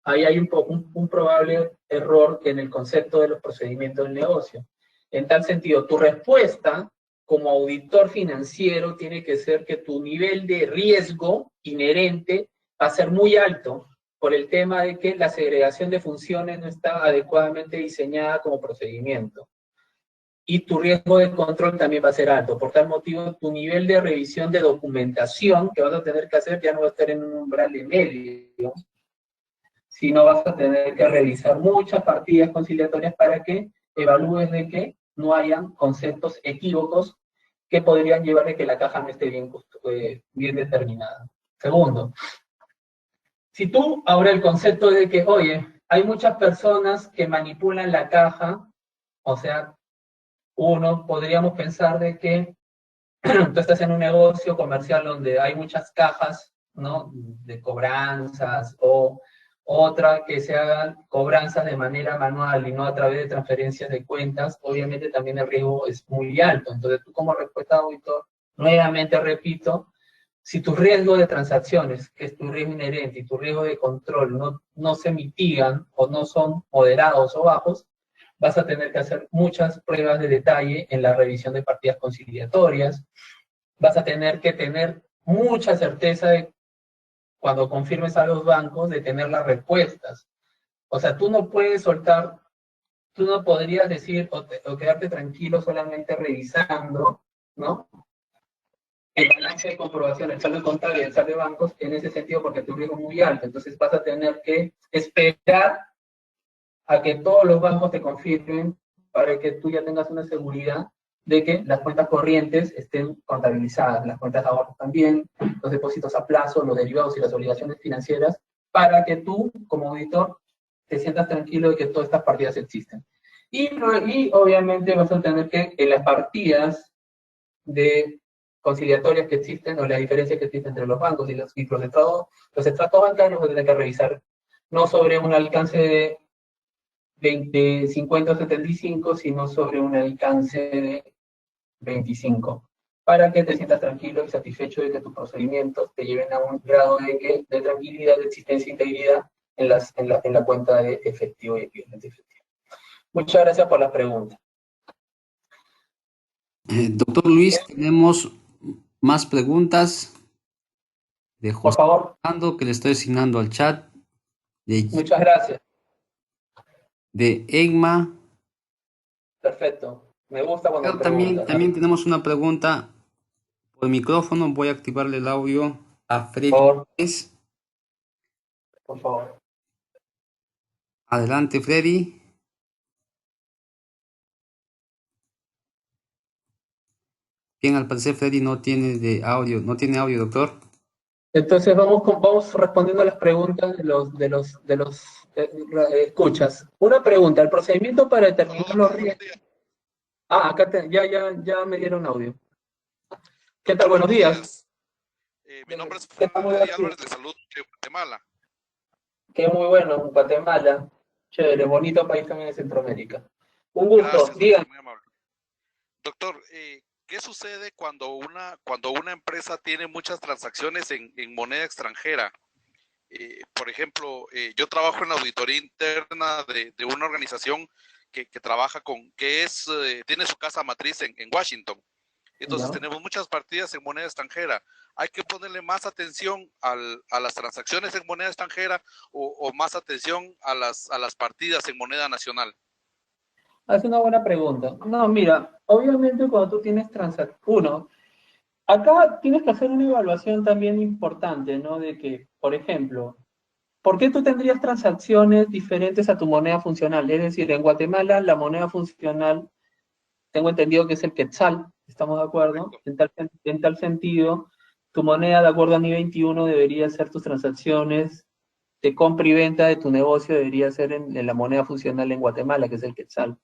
ahí hay un probable error en el concepto de los procedimientos del negocio. En tal sentido, tu respuesta como auditor financiero tiene que ser que tu nivel de riesgo inherente va a ser muy alto por el tema de que la segregación de funciones no está adecuadamente diseñada como procedimiento. Y tu riesgo de control también va a ser alto. Por tal motivo, tu nivel de revisión de documentación que vas a tener que hacer ya no va a estar en un umbral de medio, sino vas a tener que revisar muchas partidas conciliatorias para que evalúes de que no hayan conceptos equívocos que podrían llevar a que la caja no esté bien determinada. Segundo, si tú ahora el concepto de que, oye, hay muchas personas que manipulan la caja, o sea, uno, podríamos pensar de que tú estás en un negocio comercial donde hay muchas cajas, ¿no? De cobranzas o otra que se hagan cobranzas de manera manual y no a través de transferencias de cuentas, obviamente también el riesgo es muy alto. Entonces tú como respuesta de auditor, nuevamente repito, si tu riesgo de transacciones, que es tu riesgo inherente, y tu riesgo de control no se mitigan o no son moderados o bajos, vas a tener que hacer muchas pruebas de detalle en la revisión de partidas conciliatorias, vas a tener que tener mucha certeza de cuando confirmes a los bancos de tener las respuestas. O sea, tú no puedes soltar, tú no podrías decir o quedarte tranquilo solamente revisando, ¿no? El balance de comprobación, el saldo contable y el saldo de bancos en ese sentido porque tu riesgo es muy alto. Entonces vas a tener que esperar a que todos los bancos te confirmen para que tú ya tengas una seguridad de que las cuentas corrientes estén contabilizadas, las cuentas de ahorro también, los depósitos a plazo, los derivados y las obligaciones financieras, para que tú, como auditor, te sientas tranquilo de que todas estas partidas existen. Y obviamente vas a tener que, en las partidas de conciliatorias que existen, o la diferencia que existe entre los bancos y los estratos bancarios, vas a tener que revisar no sobre un alcance de 50 o 75, sino sobre un alcance de 25, para que te sientas tranquilo y satisfecho de que tus procedimientos te lleven a un grado de tranquilidad, de existencia e integridad en la cuenta de efectivo y equivalente efectivo. Muchas gracias por la pregunta. Doctor Luis, tenemos más preguntas de Por José favor, Fernando, que le estoy asignando al chat, muchas gracias. de Egma. Perfecto. Me gusta cuando Pero también, preguntas. también tenemos una pregunta por micrófono. Voy a activarle el audio a Por Freddy favor, Pérez. por favor. Adelante, Freddy. Bien, al parecer Freddy no tiene audio, doctor. Entonces vamos respondiendo a las preguntas de los escuchas. Una pregunta, el procedimiento para determinar los riesgos. Ah, acá ya me dieron audio. ¿Qué tal? Buenos días. Mi nombre es ¿Qué tal? Muy Freddy buenos Álvarez, días. de Salud de Guatemala. Qué muy bueno, Guatemala. Chévere, bonito país también de Centroamérica. Un gusto. Gracias, Digan. doctor, muy amable. Doctor, ¿qué sucede cuando una empresa tiene muchas transacciones en moneda extranjera? Por ejemplo, yo trabajo en la auditoría interna de una organización que trabaja tiene su casa matriz en Washington. Entonces ¿No? tenemos muchas partidas en moneda extranjera. ¿Hay que ponerle más atención a las transacciones en moneda extranjera o más atención a las partidas en moneda nacional? Hace una buena pregunta. No, mira, obviamente cuando tú tienes uno, acá tienes que hacer una evaluación también importante, ¿no? De que, por ejemplo, ¿por qué tú tendrías transacciones diferentes a tu moneda funcional? Es decir, en Guatemala la moneda funcional, tengo entendido que es el quetzal, ¿estamos de acuerdo? Correcto. En tal sentido, tu moneda de acuerdo a NI 21 debería ser tus transacciones de compra y venta de tu negocio, debería ser en la moneda funcional en Guatemala, que es el quetzal.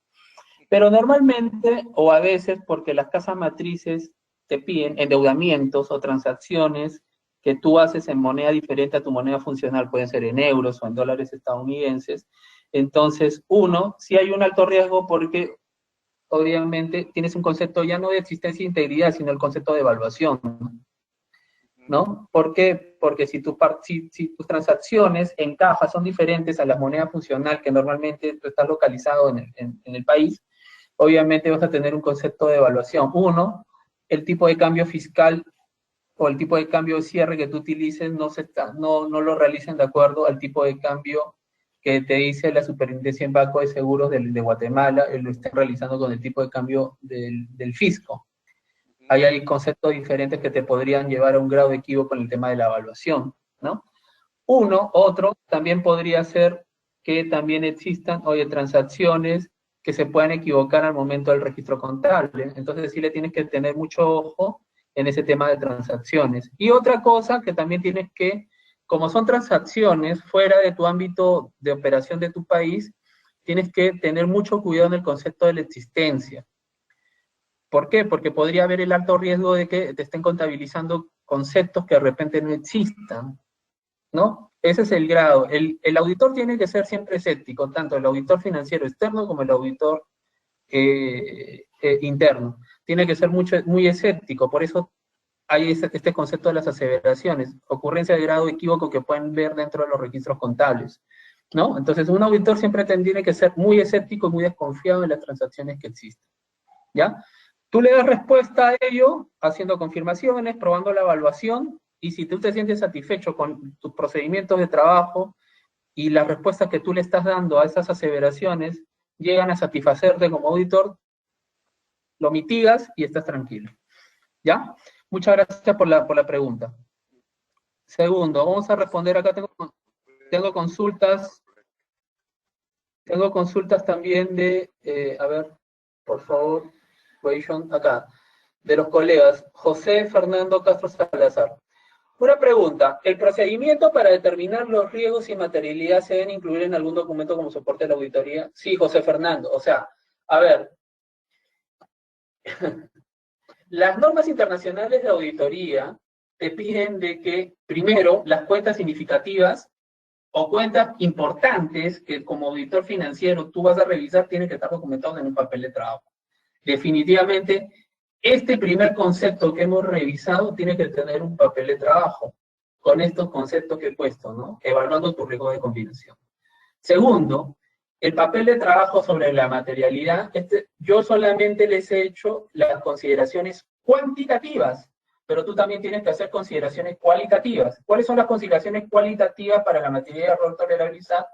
Pero normalmente, o a veces, porque las casas matrices te piden endeudamientos o transacciones que tú haces en moneda diferente a tu moneda funcional, pueden ser en euros o en dólares estadounidenses. Entonces, sí hay un alto riesgo porque obviamente tienes un concepto ya no de existencia e integridad, sino el concepto de evaluación, ¿no? ¿Por qué? Porque si tus transacciones en caja son diferentes a la moneda funcional que normalmente tú estás localizado en el país, obviamente vas a tener un concepto de evaluación. Uno, el tipo de cambio fiscal o el tipo de cambio de cierre que tú utilices no lo realicen de acuerdo al tipo de cambio que te dice la Superintendencia en Banco de Seguros de Guatemala, lo estén realizando con el tipo de cambio del fisco. Ahí hay conceptos diferentes que te podrían llevar a un grado de equívoco en el tema de la evaluación, ¿no? Otro, también podría ser que también existan, transacciones que se puedan equivocar al momento del registro contable. Entonces sí le tienes que tener mucho ojo en ese tema de transacciones. Y otra cosa que también tienes que, como son transacciones fuera de tu ámbito de operación de tu país, tienes que tener mucho cuidado en el concepto de la existencia. ¿Por qué? Porque podría haber el alto riesgo de que te estén contabilizando conceptos que de repente no existan, ¿no? Ese es el grado. El auditor tiene que ser siempre escéptico, tanto el auditor financiero externo como el auditor interno. Tiene que ser muy escéptico, por eso hay este concepto de las aseveraciones, ocurrencia de grado de equívoco que pueden ver dentro de los registros contables, ¿no? Entonces, un auditor siempre tiene que ser muy escéptico y muy desconfiado en las transacciones que existen, ¿ya? Tú le das respuesta a ello haciendo confirmaciones, probando la evaluación, y si tú te sientes satisfecho con tus procedimientos de trabajo y las respuestas que tú le estás dando a esas aseveraciones llegan a satisfacerte como auditor, lo mitigas y estás tranquilo. ¿Ya? Muchas gracias por la pregunta. Segundo, vamos a responder acá, tengo consultas también a ver, por favor, acá, de los colegas, José Fernando Castro Salazar. Una pregunta, ¿el procedimiento para determinar los riesgos y materialidad se deben incluir en algún documento como soporte de la auditoría? Sí, José Fernando, o sea, a ver, las normas internacionales de auditoría te piden de que, primero, las cuentas significativas o cuentas importantes que como auditor financiero tú vas a revisar tienen que estar documentados en un papel de trabajo. Definitivamente, este primer concepto que hemos revisado tiene que tener un papel de trabajo con estos conceptos que he puesto, ¿no? Evaluando tu riesgo de combinación. Segundo, el papel de trabajo sobre la materialidad, yo solamente les he hecho las consideraciones cuantitativas, pero tú también tienes que hacer consideraciones cualitativas. ¿Cuáles son las consideraciones cualitativas para la materia de error tolerabilidad?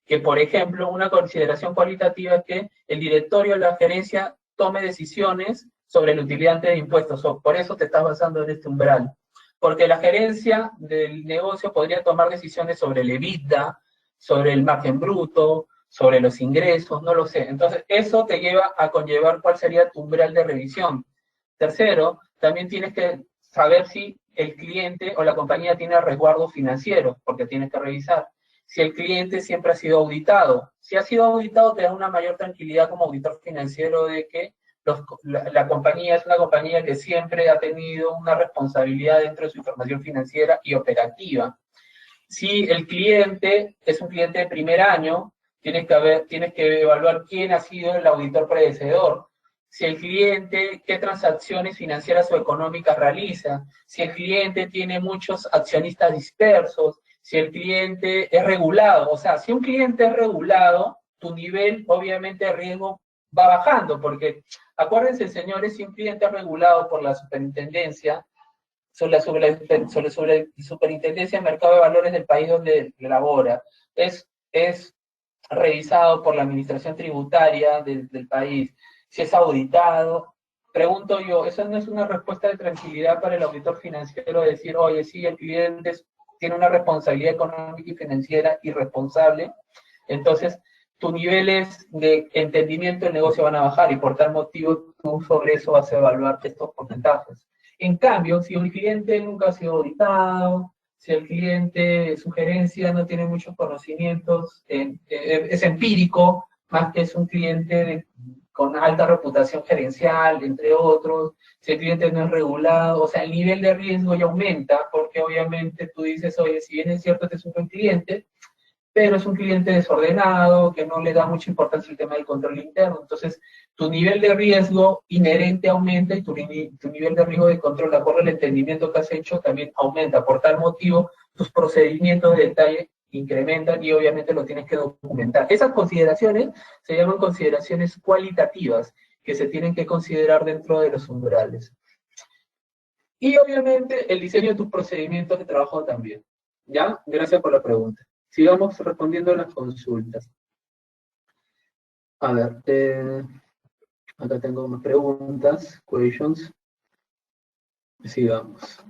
Que, por ejemplo, una consideración cualitativa es que el directorio de la gerencia tome decisiones sobre la utilidad de impuestos. Por eso te estás basando en este umbral. Porque la gerencia del negocio podría tomar decisiones sobre el EBITDA, sobre el margen bruto, sobre los ingresos, no lo sé. Entonces, eso te lleva a conllevar cuál sería tu umbral de revisión. Tercero, también tienes que saber si el cliente o la compañía tiene resguardo financiero, porque tienes que revisar. Si el cliente siempre ha sido auditado. Si ha sido auditado, te da una mayor tranquilidad como auditor financiero de que la compañía es una compañía que siempre ha tenido una responsabilidad dentro de su información financiera y operativa. Si el cliente es un cliente de primer año, tienes que evaluar quién ha sido el auditor predecesor. Si el cliente, qué transacciones financieras o económicas realiza. Si el cliente tiene muchos accionistas dispersos. Si el cliente es regulado. O sea, si un cliente es regulado, tu nivel, obviamente, de riesgo va bajando, porque acuérdense, señores, si un cliente es regulado por la superintendencia, sobre la superintendencia de mercado de valores del país donde labora, es revisado por la administración tributaria del país, si es auditado. Pregunto yo, ¿eso no es una respuesta de tranquilidad para el auditor financiero de decir, oye, sí, el cliente tiene una responsabilidad económica y financiera irresponsable? Entonces, tus niveles de entendimiento del negocio van a bajar y por tal motivo tú sobre eso vas a evaluar estos porcentajes. En cambio, si un cliente nunca ha sido auditado, si el cliente, su gerencia no tiene muchos conocimientos, es empírico, más que es un cliente con alta reputación gerencial, entre otros, si el cliente no es regulado, o sea, el nivel de riesgo ya aumenta, porque obviamente tú dices, oye, si bien es cierto que es un buen cliente, pero es un cliente desordenado, que no le da mucha importancia al tema del control interno. Entonces, tu nivel de riesgo inherente aumenta y tu nivel de riesgo de control, de acuerdo al entendimiento que has hecho, también aumenta. Por tal motivo, tus procedimientos de detalle incrementan y obviamente lo tienes que documentar. Esas consideraciones se llaman consideraciones cualitativas que se tienen que considerar dentro de los umbrales. Y obviamente el diseño de tus procedimientos de trabajo también. ¿Ya? Gracias por la pregunta. Sigamos respondiendo a las consultas. A ver, acá tengo más preguntas, questions. Sigamos.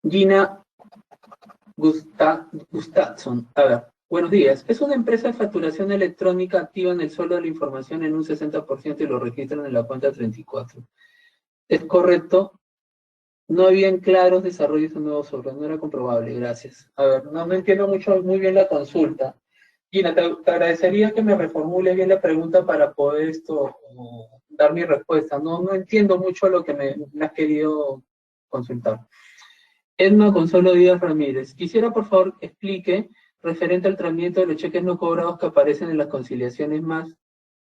Gina Gustafsson. A ver, buenos días. Es una empresa de facturación electrónica activa en el suelo de la información en un 60% y lo registran en la cuenta 34. ¿Es correcto? No habían claros desarrollos de nuevos software, no era comprobable, gracias. A ver, no entiendo muy bien la consulta. Gina, te agradecería que me reformule bien la pregunta para poder dar mi respuesta. No entiendo mucho lo que me has querido consultar. Edma Consuelo Díaz Ramírez. Quisiera, por favor, explique referente al tratamiento de los cheques no cobrados que aparecen en las conciliaciones más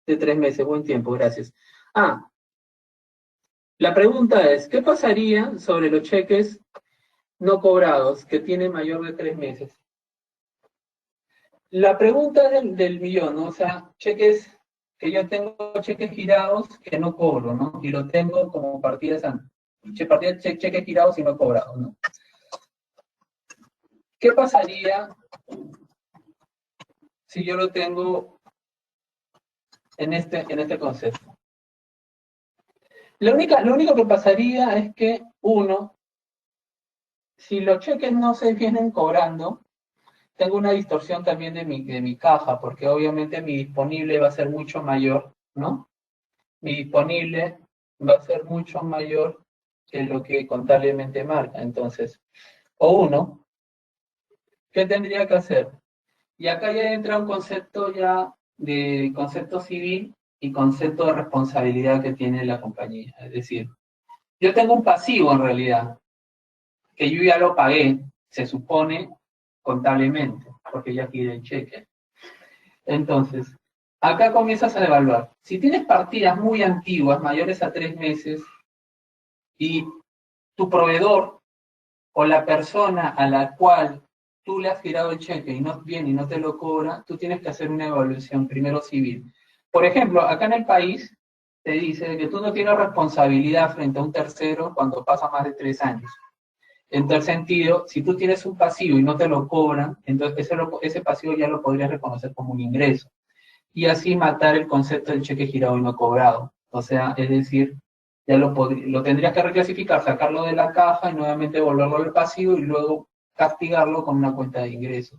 de 3 meses. Buen tiempo, gracias. La pregunta es, ¿qué pasaría sobre los cheques no cobrados que tienen mayor de 3 meses? La pregunta del millón, ¿no? O sea, cheques que yo tengo, cheques girados que no cobro, ¿no? Y lo tengo como partidas, cheques girados y no cobrados, ¿no? ¿Qué pasaría si yo lo tengo en este concepto? Lo único que pasaría es que, uno, si los cheques no se vienen cobrando, tengo una distorsión también de mi caja, porque obviamente mi disponible va a ser mucho mayor, ¿no? Mi disponible va a ser mucho mayor que lo que contablemente marca. Entonces, o uno, ¿qué tendría que hacer? Y acá ya entra un concepto ya de concepto civil y concepto de responsabilidad que tiene la compañía. Es decir, yo tengo un pasivo en realidad, que yo ya lo pagué, se supone, contablemente, porque ya pide el cheque. Entonces, acá comienzas a evaluar. Si tienes partidas muy antiguas, mayores a 3 meses, y tu proveedor o la persona a la cual tú le has girado el cheque y no viene y no te lo cobra, tú tienes que hacer una evaluación primero civil. Por ejemplo, acá en el país te dice que tú no tienes responsabilidad frente a un tercero cuando pasa más de 3 años. En tal sentido, si tú tienes un pasivo y no te lo cobran, entonces ese pasivo ya lo podrías reconocer como un ingreso. Y así matar el concepto del cheque girado y no cobrado. O sea, es decir, ya lo tendrías que reclasificar, sacarlo de la caja y nuevamente volverlo al pasivo y luego castigarlo con una cuenta de ingresos.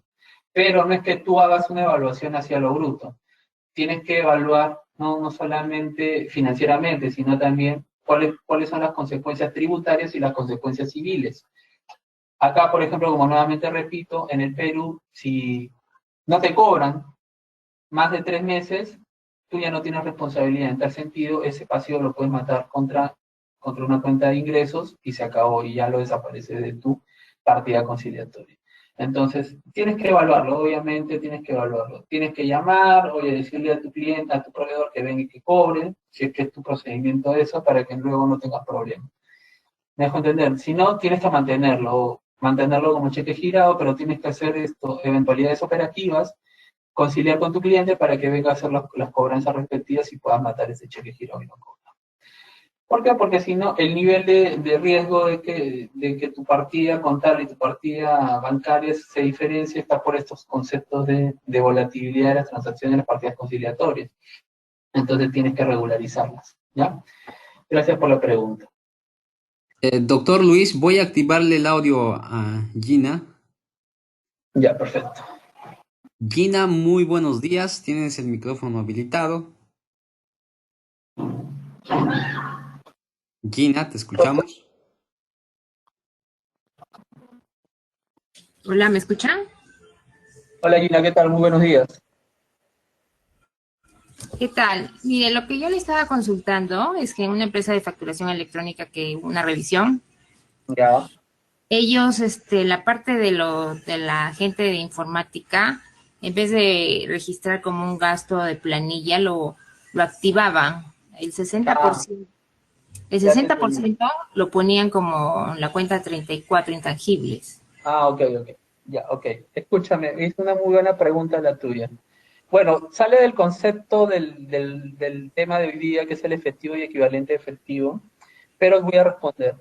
Pero no es que tú hagas una evaluación hacia lo bruto. Tienes que evaluar no solamente financieramente, sino también cuáles son las consecuencias tributarias y las consecuencias civiles. Acá, por ejemplo, como nuevamente repito, en el Perú, si no te cobran más de 3 meses, tú ya no tienes responsabilidad. En tal sentido, ese pasivo lo puedes matar contra una cuenta de ingresos y se acabó, y ya lo desaparece de tu partida conciliatoria. Entonces, tienes que evaluarlo, obviamente tienes que evaluarlo. Tienes que llamar, oye, decirle a tu cliente, a tu proveedor que venga y que cobre, si es que es tu procedimiento de eso, para que luego no tengas problemas. ¿Me dejo entender? Si no, tienes que mantenerlo como cheque girado, pero tienes que hacer eventualidades operativas, conciliar con tu cliente para que venga a hacer las cobranzas respectivas y puedas matar ese cheque girado y no cobrar. ¿Por qué? Porque si no, el nivel de riesgo de que tu partida contable y tu partida bancaria se diferencie está por estos conceptos de volatilidad de las transacciones de las partidas conciliatorias. Entonces tienes que regularizarlas, ¿ya? Gracias por la pregunta. Doctor Luis, voy a activarle el audio a Gina. Ya, perfecto. Gina, muy buenos días. Tienes el micrófono habilitado. Gina, te escuchamos. Hola, ¿me escuchan? Hola Gina, ¿qué tal? Muy buenos días. ¿Qué tal? Mire, lo que yo le estaba consultando es que en una empresa de facturación electrónica que hubo una revisión, Ya. ellos, la parte de la gente de informática, en vez de registrar como un gasto de planilla, lo activaban. El 60%, el Ya te entendí. 60% lo ponían como la cuenta 34 intangibles. Ok. Ya, ok. Escúchame, es una muy buena pregunta la tuya. Bueno, sale del concepto del tema de hoy día, que es el efectivo y equivalente efectivo, pero os voy a responder.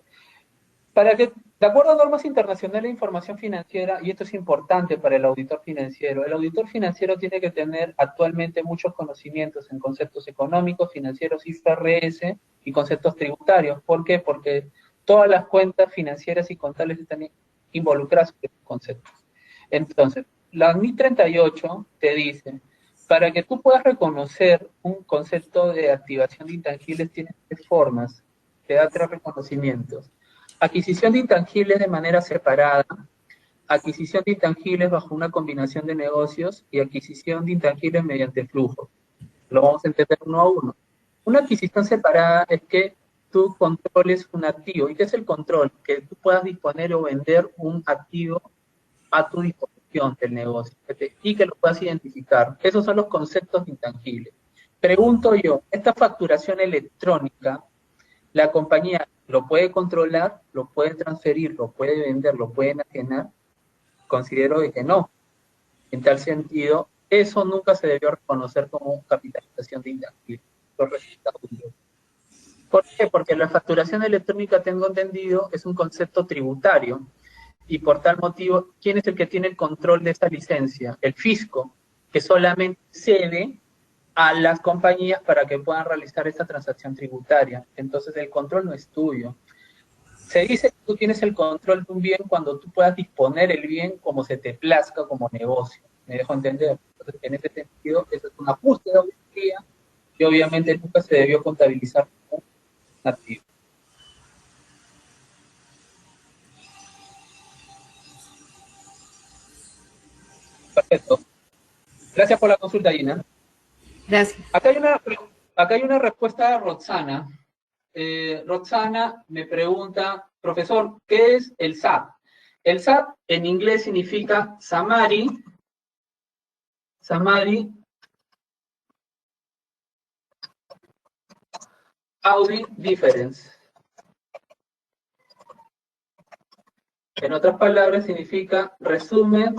De acuerdo a normas internacionales de información financiera, y esto es importante para el auditor financiero tiene que tener actualmente muchos conocimientos en conceptos económicos, financieros, IFRS y conceptos tributarios. ¿Por qué? Porque todas las cuentas financieras y contables están involucradas en estos conceptos. Entonces, la NIS 38 te dice, para que tú puedas reconocer un concepto de activación de intangibles, tienes 3 formas, te da 3 reconocimientos. Adquisición de intangibles de manera separada, adquisición de intangibles bajo una combinación de negocios y adquisición de intangibles mediante flujo. Lo vamos a entender uno a uno. Una adquisición separada es que tú controles un activo. ¿Y qué es el control? Que tú puedas disponer o vender un activo a tu disposición del negocio y que lo puedas identificar. Esos son los conceptos de intangibles. Pregunto yo, esta facturación electrónica, la compañía lo puede controlar, lo puede transferir, lo puede vender, lo puede enajenar. Considero de que no. En tal sentido, eso nunca se debió reconocer como capitalización de intangibles. ¿Por qué? Porque la facturación electrónica, tengo entendido, es un concepto tributario y por tal motivo, ¿quién es el que tiene el control de esta licencia? El fisco, que solamente cede a las compañías para que puedan realizar esta transacción tributaria. Entonces el control no es tuyo. Se dice que tú tienes el control de un bien cuando tú puedas disponer el bien como se te plazca como negocio. ¿Me dejo entender? Entonces, en ese sentido, eso es un ajuste de auditoría que obviamente nunca se debió contabilizar como activo. Perfecto. Gracias por la consulta, Gina. Gracias. Acá hay una respuesta de Roxana. Roxana me pregunta, profesor, ¿qué es el SAT? El SAT en inglés significa Summary Audit Difference. En otras palabras, significa resumen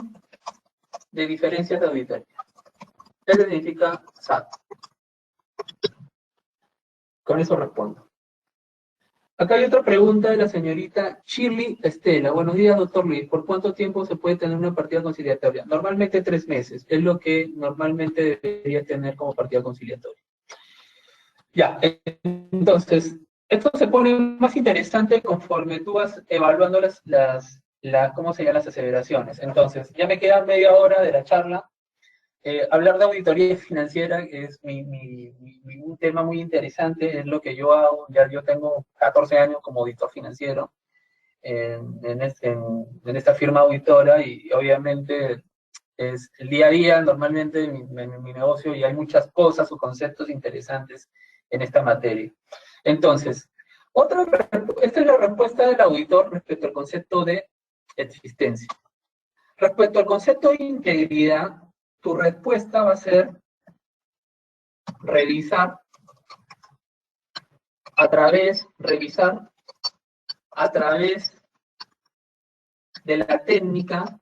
de diferencias de auditoría. Eso significa SAT. Con eso respondo. Acá hay otra pregunta de la señorita Shirley Estela. Buenos días, doctor Luis. ¿Por cuánto tiempo se puede tener una partida conciliatoria? Normalmente 3 meses. Es lo que normalmente debería tener como partida conciliatoria. Ya, entonces, esto se pone más interesante conforme tú vas evaluando ¿cómo se llaman las aseveraciones? Entonces, ya me queda media hora de la charla. hablar de auditoría financiera es un tema muy interesante, es lo que yo hago. Ya yo tengo 14 años como auditor financiero en esta firma auditora, y obviamente es el día a día normalmente en mi negocio, y hay muchas cosas o conceptos interesantes en esta materia. Entonces, esta es la respuesta del auditor respecto al concepto de existencia. Respecto al concepto de integridad, tu respuesta va a ser revisar a través de la técnica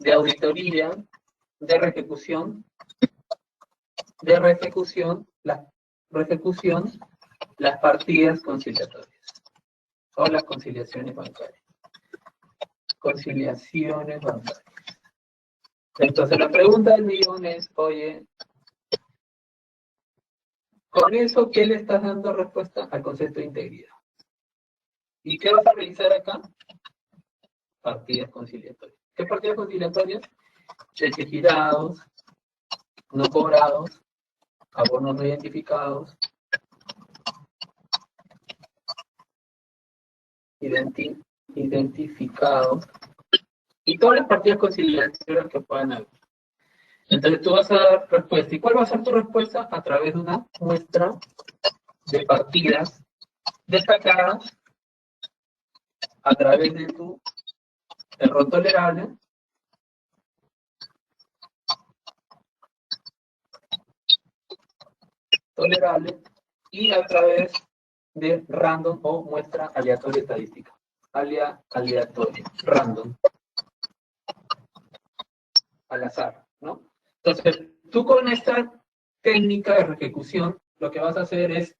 de auditoría, de reejecución, las partidas conciliatorias o las conciliaciones bancarias. Entonces la pregunta del millón es, oye, con eso, ¿qué le estás dando respuesta al concepto de integridad? ¿Y qué vas a realizar acá? Partidas conciliatorias. ¿Qué partidas conciliatorias? Cheques girados, no cobrados, abonos no identificados, identificados, y todas las partidas conciliatorias que puedan haber. Entonces tú vas a dar respuesta. ¿Y cuál va a ser tu respuesta? A través de una muestra de partidas destacadas a través de tu error tolerable, y a través de random o muestra aleatoria estadística. Aleatoria, random, al azar, ¿no? Entonces, tú con esta técnica de ejecución, lo que vas a hacer es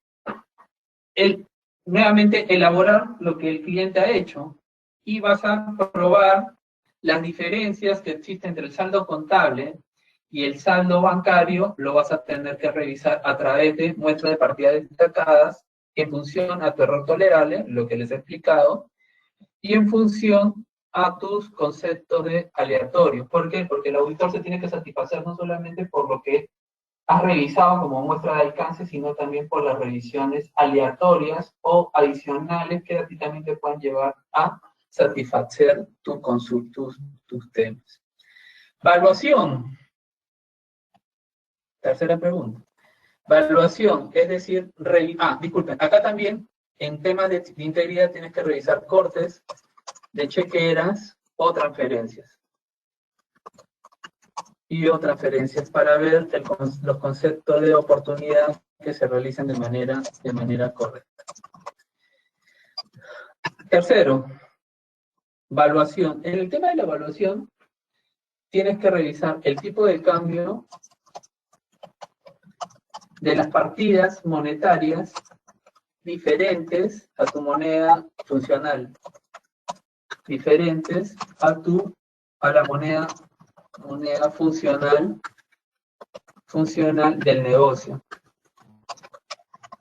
nuevamente elaborar lo que el cliente ha hecho, y vas a probar las diferencias que existen entre el saldo contable y el saldo bancario. Lo vas a tener que revisar a través de muestras de partidas destacadas en función a tu error tolerable, lo que les he explicado, y en función a tus conceptos de aleatorio. ¿Por qué? Porque el auditor se tiene que satisfacer no solamente por lo que has revisado como muestra de alcance, sino también por las revisiones aleatorias o adicionales que a ti también te puedan llevar a satisfacer tus temas. Valuación. Tercera pregunta. Valuación, es decir, disculpen, acá también en temas de integridad tienes que revisar cortes de chequeras o transferencias. Para ver los conceptos de oportunidad que se realican de manera correcta. Tercero, valuación. En el tema de la evaluación, tienes que revisar el tipo de cambio de las partidas monetarias diferentes a tu moneda funcional, diferentes a la moneda funcional del negocio.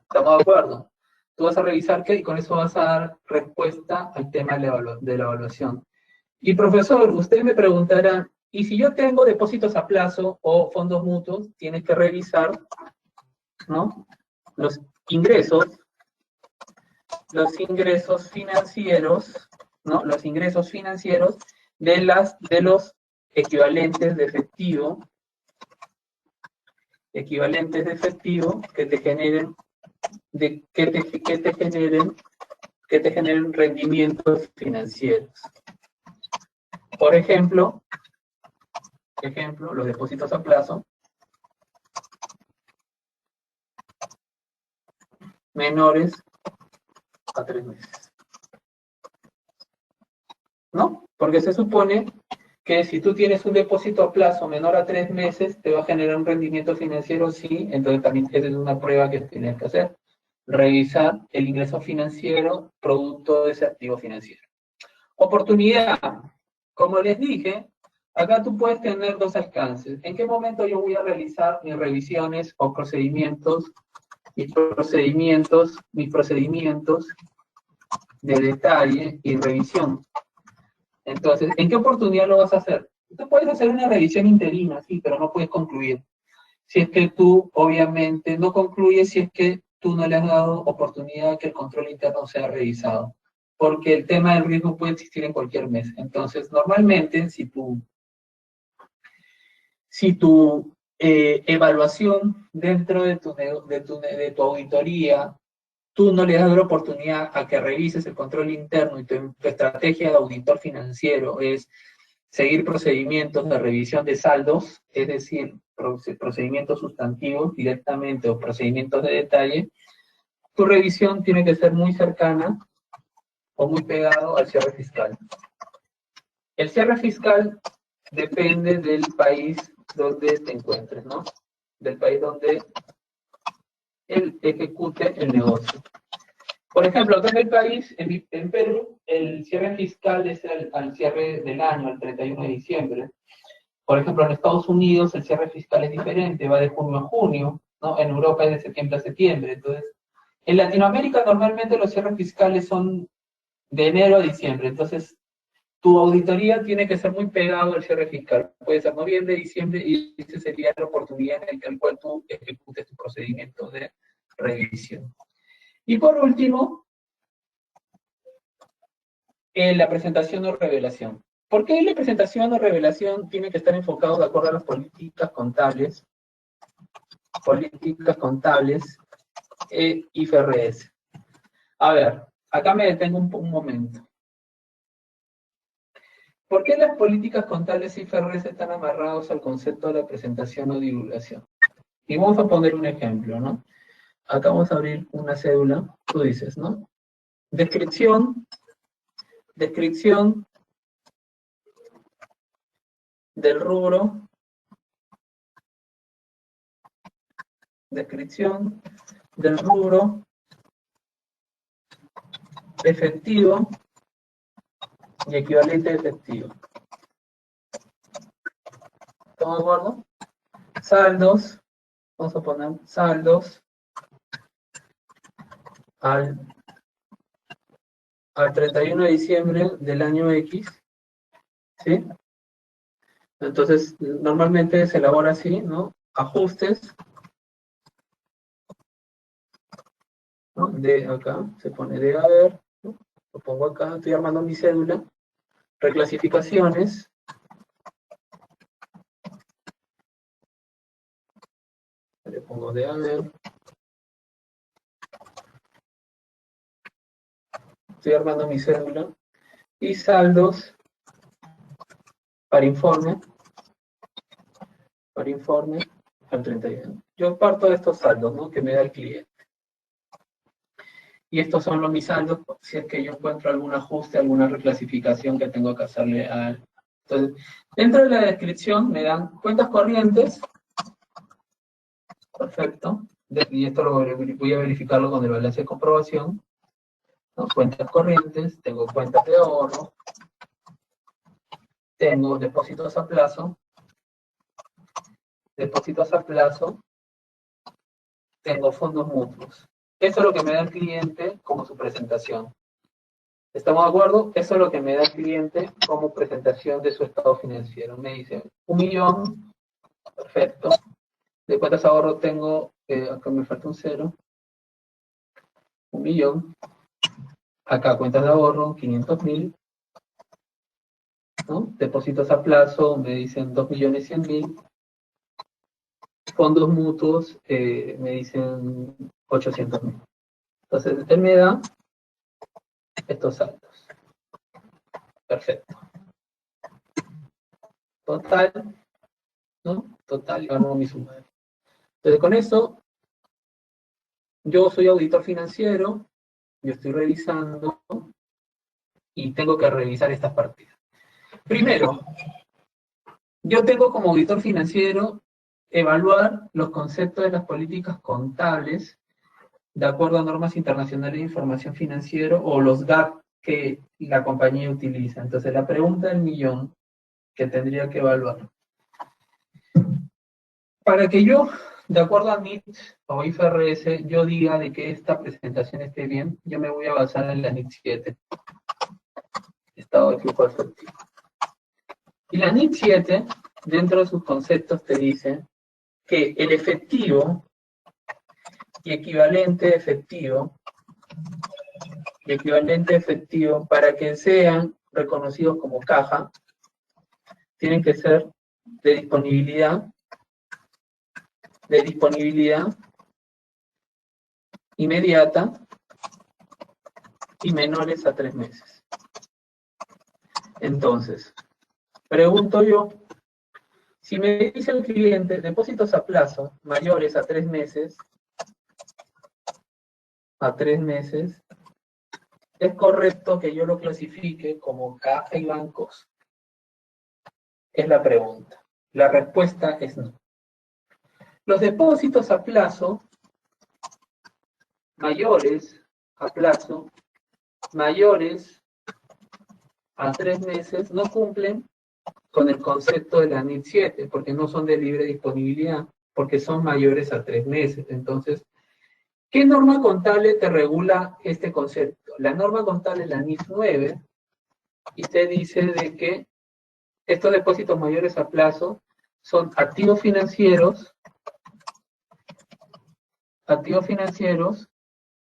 ¿Estamos de acuerdo? Tú vas a revisar qué, y con eso vas a dar respuesta al tema de la evaluación. Y profesor, usted me preguntará, ¿y si yo tengo depósitos a plazo o fondos mutuos? Tienes que revisar, ¿no?, los ingresos financieros, ¿no?, los ingresos financieros de los equivalentes de efectivo que te generen rendimientos financieros. Por ejemplo, los depósitos a plazo menores a 3 meses. ¿No? Porque se supone que si tú tienes un depósito a plazo menor a 3 meses, te va a generar un rendimiento financiero, sí. Entonces también esa es una prueba que tienes que hacer. Revisar el ingreso financiero producto de ese activo financiero. Oportunidad. Como les dije, acá tú puedes tener dos alcances. ¿En qué momento yo voy a realizar mis revisiones o procedimientos, mis procedimientos de detalle y revisión? Entonces, ¿en qué oportunidad lo vas a hacer? Tú puedes hacer una revisión interina, sí, pero no puedes concluir. Si es que tú, obviamente, no concluyes si es que tú no le has dado oportunidad a que el control interno sea revisado. Porque el tema del riesgo puede existir en cualquier mes. Entonces, normalmente, si tu evaluación dentro de tu auditoría, tú no le das la oportunidad a que revises el control interno y tu estrategia de auditor financiero es seguir procedimientos de revisión de saldos, es decir, procedimientos sustantivos directamente o procedimientos de detalle, tu revisión tiene que ser muy cercana o muy pegado al cierre fiscal. El cierre fiscal depende del país donde te encuentres, ¿no? Del país donde él ejecute el negocio. Por ejemplo, acá en el país, en Perú, el cierre fiscal es al cierre del año, el 31 de diciembre. Por ejemplo, en Estados Unidos el cierre fiscal es diferente, va de junio a junio, ¿no? En Europa es de septiembre a septiembre. Entonces, en Latinoamérica normalmente los cierres fiscales son de enero a diciembre. Entonces, tu auditoría tiene que ser muy pegado al cierre fiscal. Puede ser noviembre, diciembre, y esa sería la oportunidad en la cual tú ejecutes tu procedimiento de revisión. Y por último, la presentación o revelación. ¿Por qué la presentación o revelación tiene que estar enfocado de acuerdo a las políticas contables? Políticas contables IFRS. A ver, acá me detengo un momento. ¿Por qué las políticas contables IFRS están amarrados al concepto de la presentación o divulgación? Y vamos a poner un ejemplo, ¿no? Acá vamos a abrir una cédula, tú dices, ¿no? Descripción del rubro, descripción del rubro efectivo y equivalente efectivo. ¿Estamos de acuerdo? Saldos, vamos a poner saldos al 31 de diciembre del año X, ¿sí? Entonces, normalmente se elabora así, ¿no? Ajustes, ¿no? De acá, se pone de haber, ¿no? Lo pongo acá, estoy armando mi cédula. Reclasificaciones. Le pongo de haber. Estoy armando mi cédula. Y saldos para informe. Para informe al 31. Yo parto de estos saldos, ¿no? Que me da el cliente. Y estos son mis saldos, si es que yo encuentro algún ajuste, alguna reclasificación que tengo que hacerle al... Entonces, dentro de la descripción me dan cuentas corrientes. Perfecto. Y esto voy a verificarlo con el balance de comprobación. ¿No? Cuentas corrientes, tengo cuentas de ahorro, tengo depósitos a plazo, tengo fondos mutuos. Eso es lo que me da el cliente como su presentación. ¿Estamos de acuerdo? Eso es lo que me da el cliente como presentación de su estado financiero. Me dice 1 millón, perfecto. De cuentas de ahorro tengo, acá me falta un 0, 1 millón. Acá cuentas de ahorro, 500.000. ¿No? Depósitos a plazo, me dicen 2.100.000. Fondos mutuos, me dicen 800.000. Entonces, él me da estos saldos. Perfecto. Total, ¿no? Total, y armo mi sumario. Entonces, con eso, yo soy auditor financiero, yo estoy revisando y tengo que revisar estas partidas. Primero, yo tengo como auditor financiero evaluar los conceptos de las políticas contables de acuerdo a normas internacionales de información financiera o los GAAP que la compañía utiliza. Entonces, la pregunta del millón que tendría que evaluar. Para que yo, de acuerdo a NIT o IFRS, yo diga de que esta presentación esté bien, yo me voy a basar en la NIT 7. Estado de flujo efectivo. Y la NIF 7, dentro de sus conceptos, te dice que el efectivo y equivalente efectivo, para que sean reconocidos como caja, tienen que ser de disponibilidad inmediata y menores a 3 meses. Entonces, pregunto yo, si me dice el cliente depósitos a plazo mayores a 3 meses, ¿es correcto que yo lo clasifique como caja y bancos? Es la pregunta. La respuesta es no. Los depósitos a plazo mayores a 3 meses no cumplen con el concepto de la NIF 7, porque no son de libre disponibilidad, porque son mayores a 3 meses. Entonces, ¿qué norma contable te regula este concepto? La norma contable es la NIF 9, y te dice de que estos depósitos mayores a plazo son activos financieros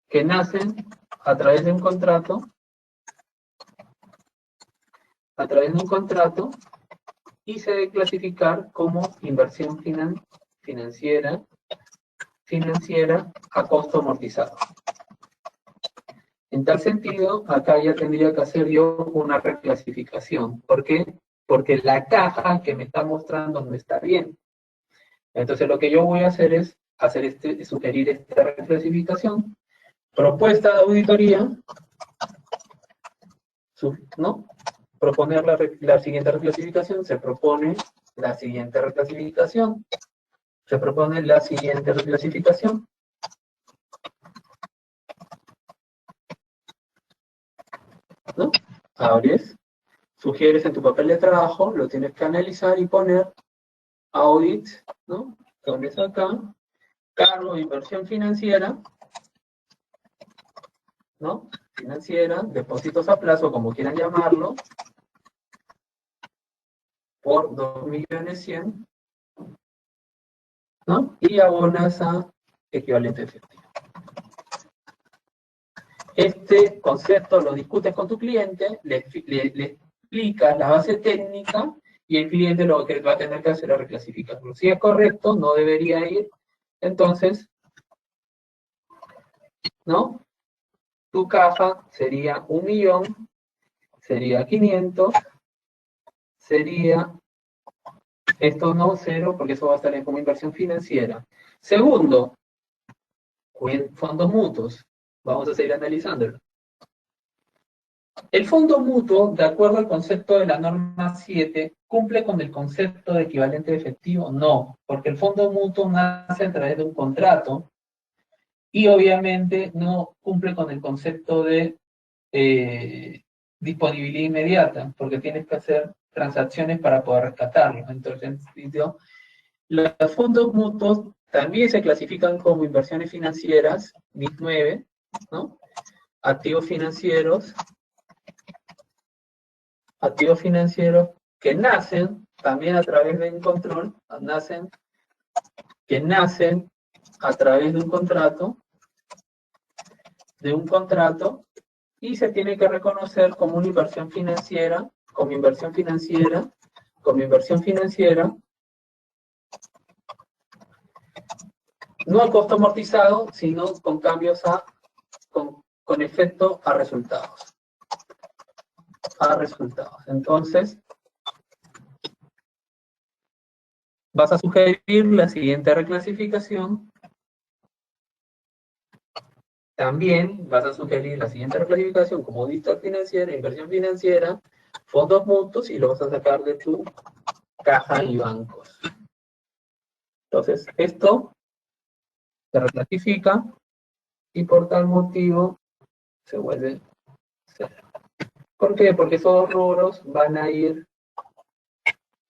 que nacen a través de un contrato, y se debe clasificar como inversión financiera a costo amortizado. En tal sentido, acá ya tendría que hacer yo una reclasificación. ¿Por qué? Porque la caja que me está mostrando no está bien. Entonces lo que yo voy a hacer es sugerir esta reclasificación. Propuesta de auditoría, ¿no? Proponer la siguiente reclasificación, se propone la siguiente reclasificación. ¿No? Abres, sugieres en tu papel de trabajo, lo tienes que analizar y poner audit, ¿no? Pones acá, cargo de inversión financiera, ¿no? Financiera, depósitos a plazo, como quieran llamarlo, por 2.100.000, ¿no? Y abonas a equivalente efectivo. Este concepto lo discutes con tu cliente, le explicas la base técnica, y el cliente lo que va a tener que hacer es reclasificarlo. Si es correcto, no debería ir. Entonces, ¿no? Tu caja sería 1.000.000, sería 500, sería esto no 0, porque eso va a estar como inversión financiera. Segundo, fondos mutuos. Vamos a seguir analizándolo. El fondo mutuo, de acuerdo al concepto de la norma 7, ¿cumple con el concepto de equivalente efectivo? No, porque el fondo mutuo nace a través de un contrato y obviamente no cumple con el concepto de disponibilidad inmediata, porque tienes que hacer transacciones para poder rescatarlo. Entonces, los fondos mutuos también se clasifican como inversiones financieras, NIF 9, ¿no? Activos financieros que nacen también a través de un control, que nacen a través de un contrato, y se tiene que reconocer como una inversión financiera, no al costo amortizado, sino con cambios con efecto a resultados. Entonces, vas a sugerir la siguiente reclasificación. También vas a sugerir la siguiente reclasificación como auditoría financiera, inversión financiera, fondos mutuos, y lo vas a sacar de tu caja y bancos. Entonces, esto se reclasifica y por tal motivo se vuelve 0. ¿Por qué? Porque esos dos rubros van a ir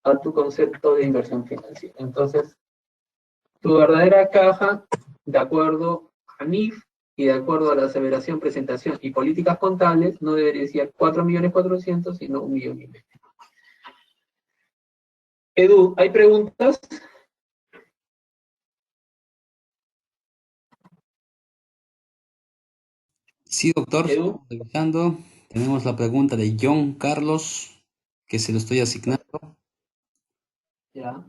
a tu concepto de inversión financiera. Entonces, tu verdadera caja, de acuerdo a NIF y de acuerdo a la aseveración, presentación y políticas contables, no debería ser 4.400.000, sino 1.500.000. Edu, ¿hay preguntas? Sí, doctor, Edu, estamos revisando. Tenemos la pregunta de John Carlos, que se lo estoy asignando. ya.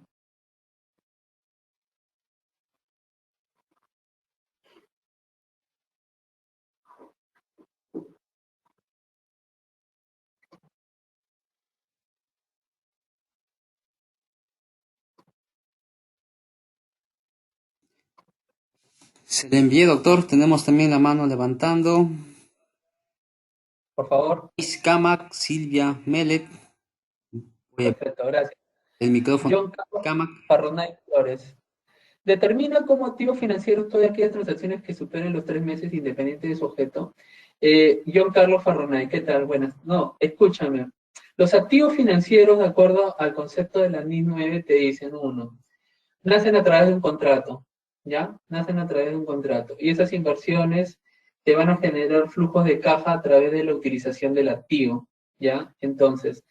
Se le envié, doctor. Tenemos también la mano levantando. Por favor. Camac, Silvia Melet. Voy a Perfecto, gracias. el micrófono. John Carlos Camac. Parronay Flores. Determina como activo financiero todas aquellas transacciones que superen los 3 meses independiente de su objeto. John Carlos Farronay, ¿qué tal? Buenas. No, escúchame. Los activos financieros, de acuerdo al concepto de la NIS 9, te dicen, uno, nacen a través de un contrato, ¿ya? Nacen a través de un contrato. Y esas inversiones te van a generar flujos de caja a través de la utilización del activo, ¿ya? Entonces,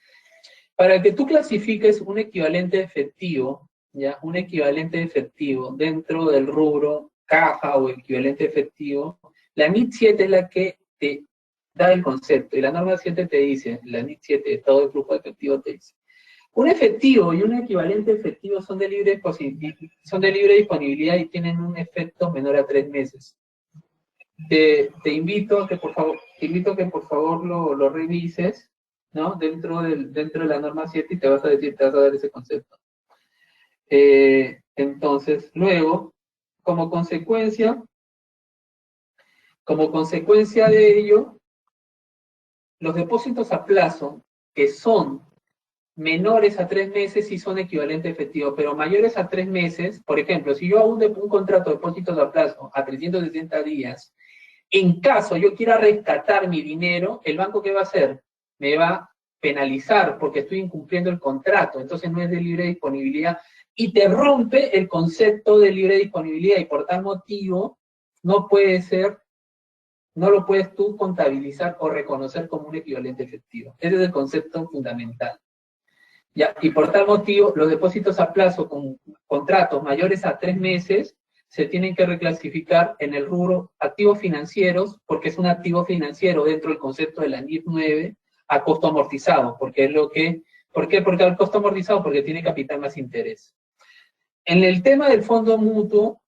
para que tú clasifiques un equivalente efectivo, ¿ya? Un equivalente efectivo dentro del rubro caja o equivalente efectivo, la NIT 7 es la que te da el concepto, y la norma 7 te dice, la NIT 7, estado de flujo efectivo te dice, un efectivo y un equivalente efectivo son de libre disponibilidad y tienen un efecto menor a 3 meses. Te invito a que por favor lo revises, ¿no? Dentro de la norma 7 y te vas a dar ese concepto. Entonces, luego, como consecuencia de ello, los depósitos a plazo que son menores a 3 meses sí son equivalente efectivo, pero mayores a 3 meses, por ejemplo, si yo hago un contrato de depósitos a plazo a 360 días, en caso yo quiera rescatar mi dinero, ¿el banco qué va a hacer? Me va a penalizar porque estoy incumpliendo el contrato, entonces no es de libre disponibilidad y te rompe el concepto de libre disponibilidad y por tal motivo no lo puedes tú contabilizar o reconocer como un equivalente efectivo. Ese es el concepto fundamental. ¿Ya? Y por tal motivo, los depósitos a plazo con contratos mayores a 3 meses se tienen que reclasificar en el rubro activos financieros, porque es un activo financiero dentro del concepto de la NIF 9 a costo amortizado, porque es lo que, ¿por qué? Porque al costo amortizado, porque tiene capital más interés. En el tema del fondo mutuo,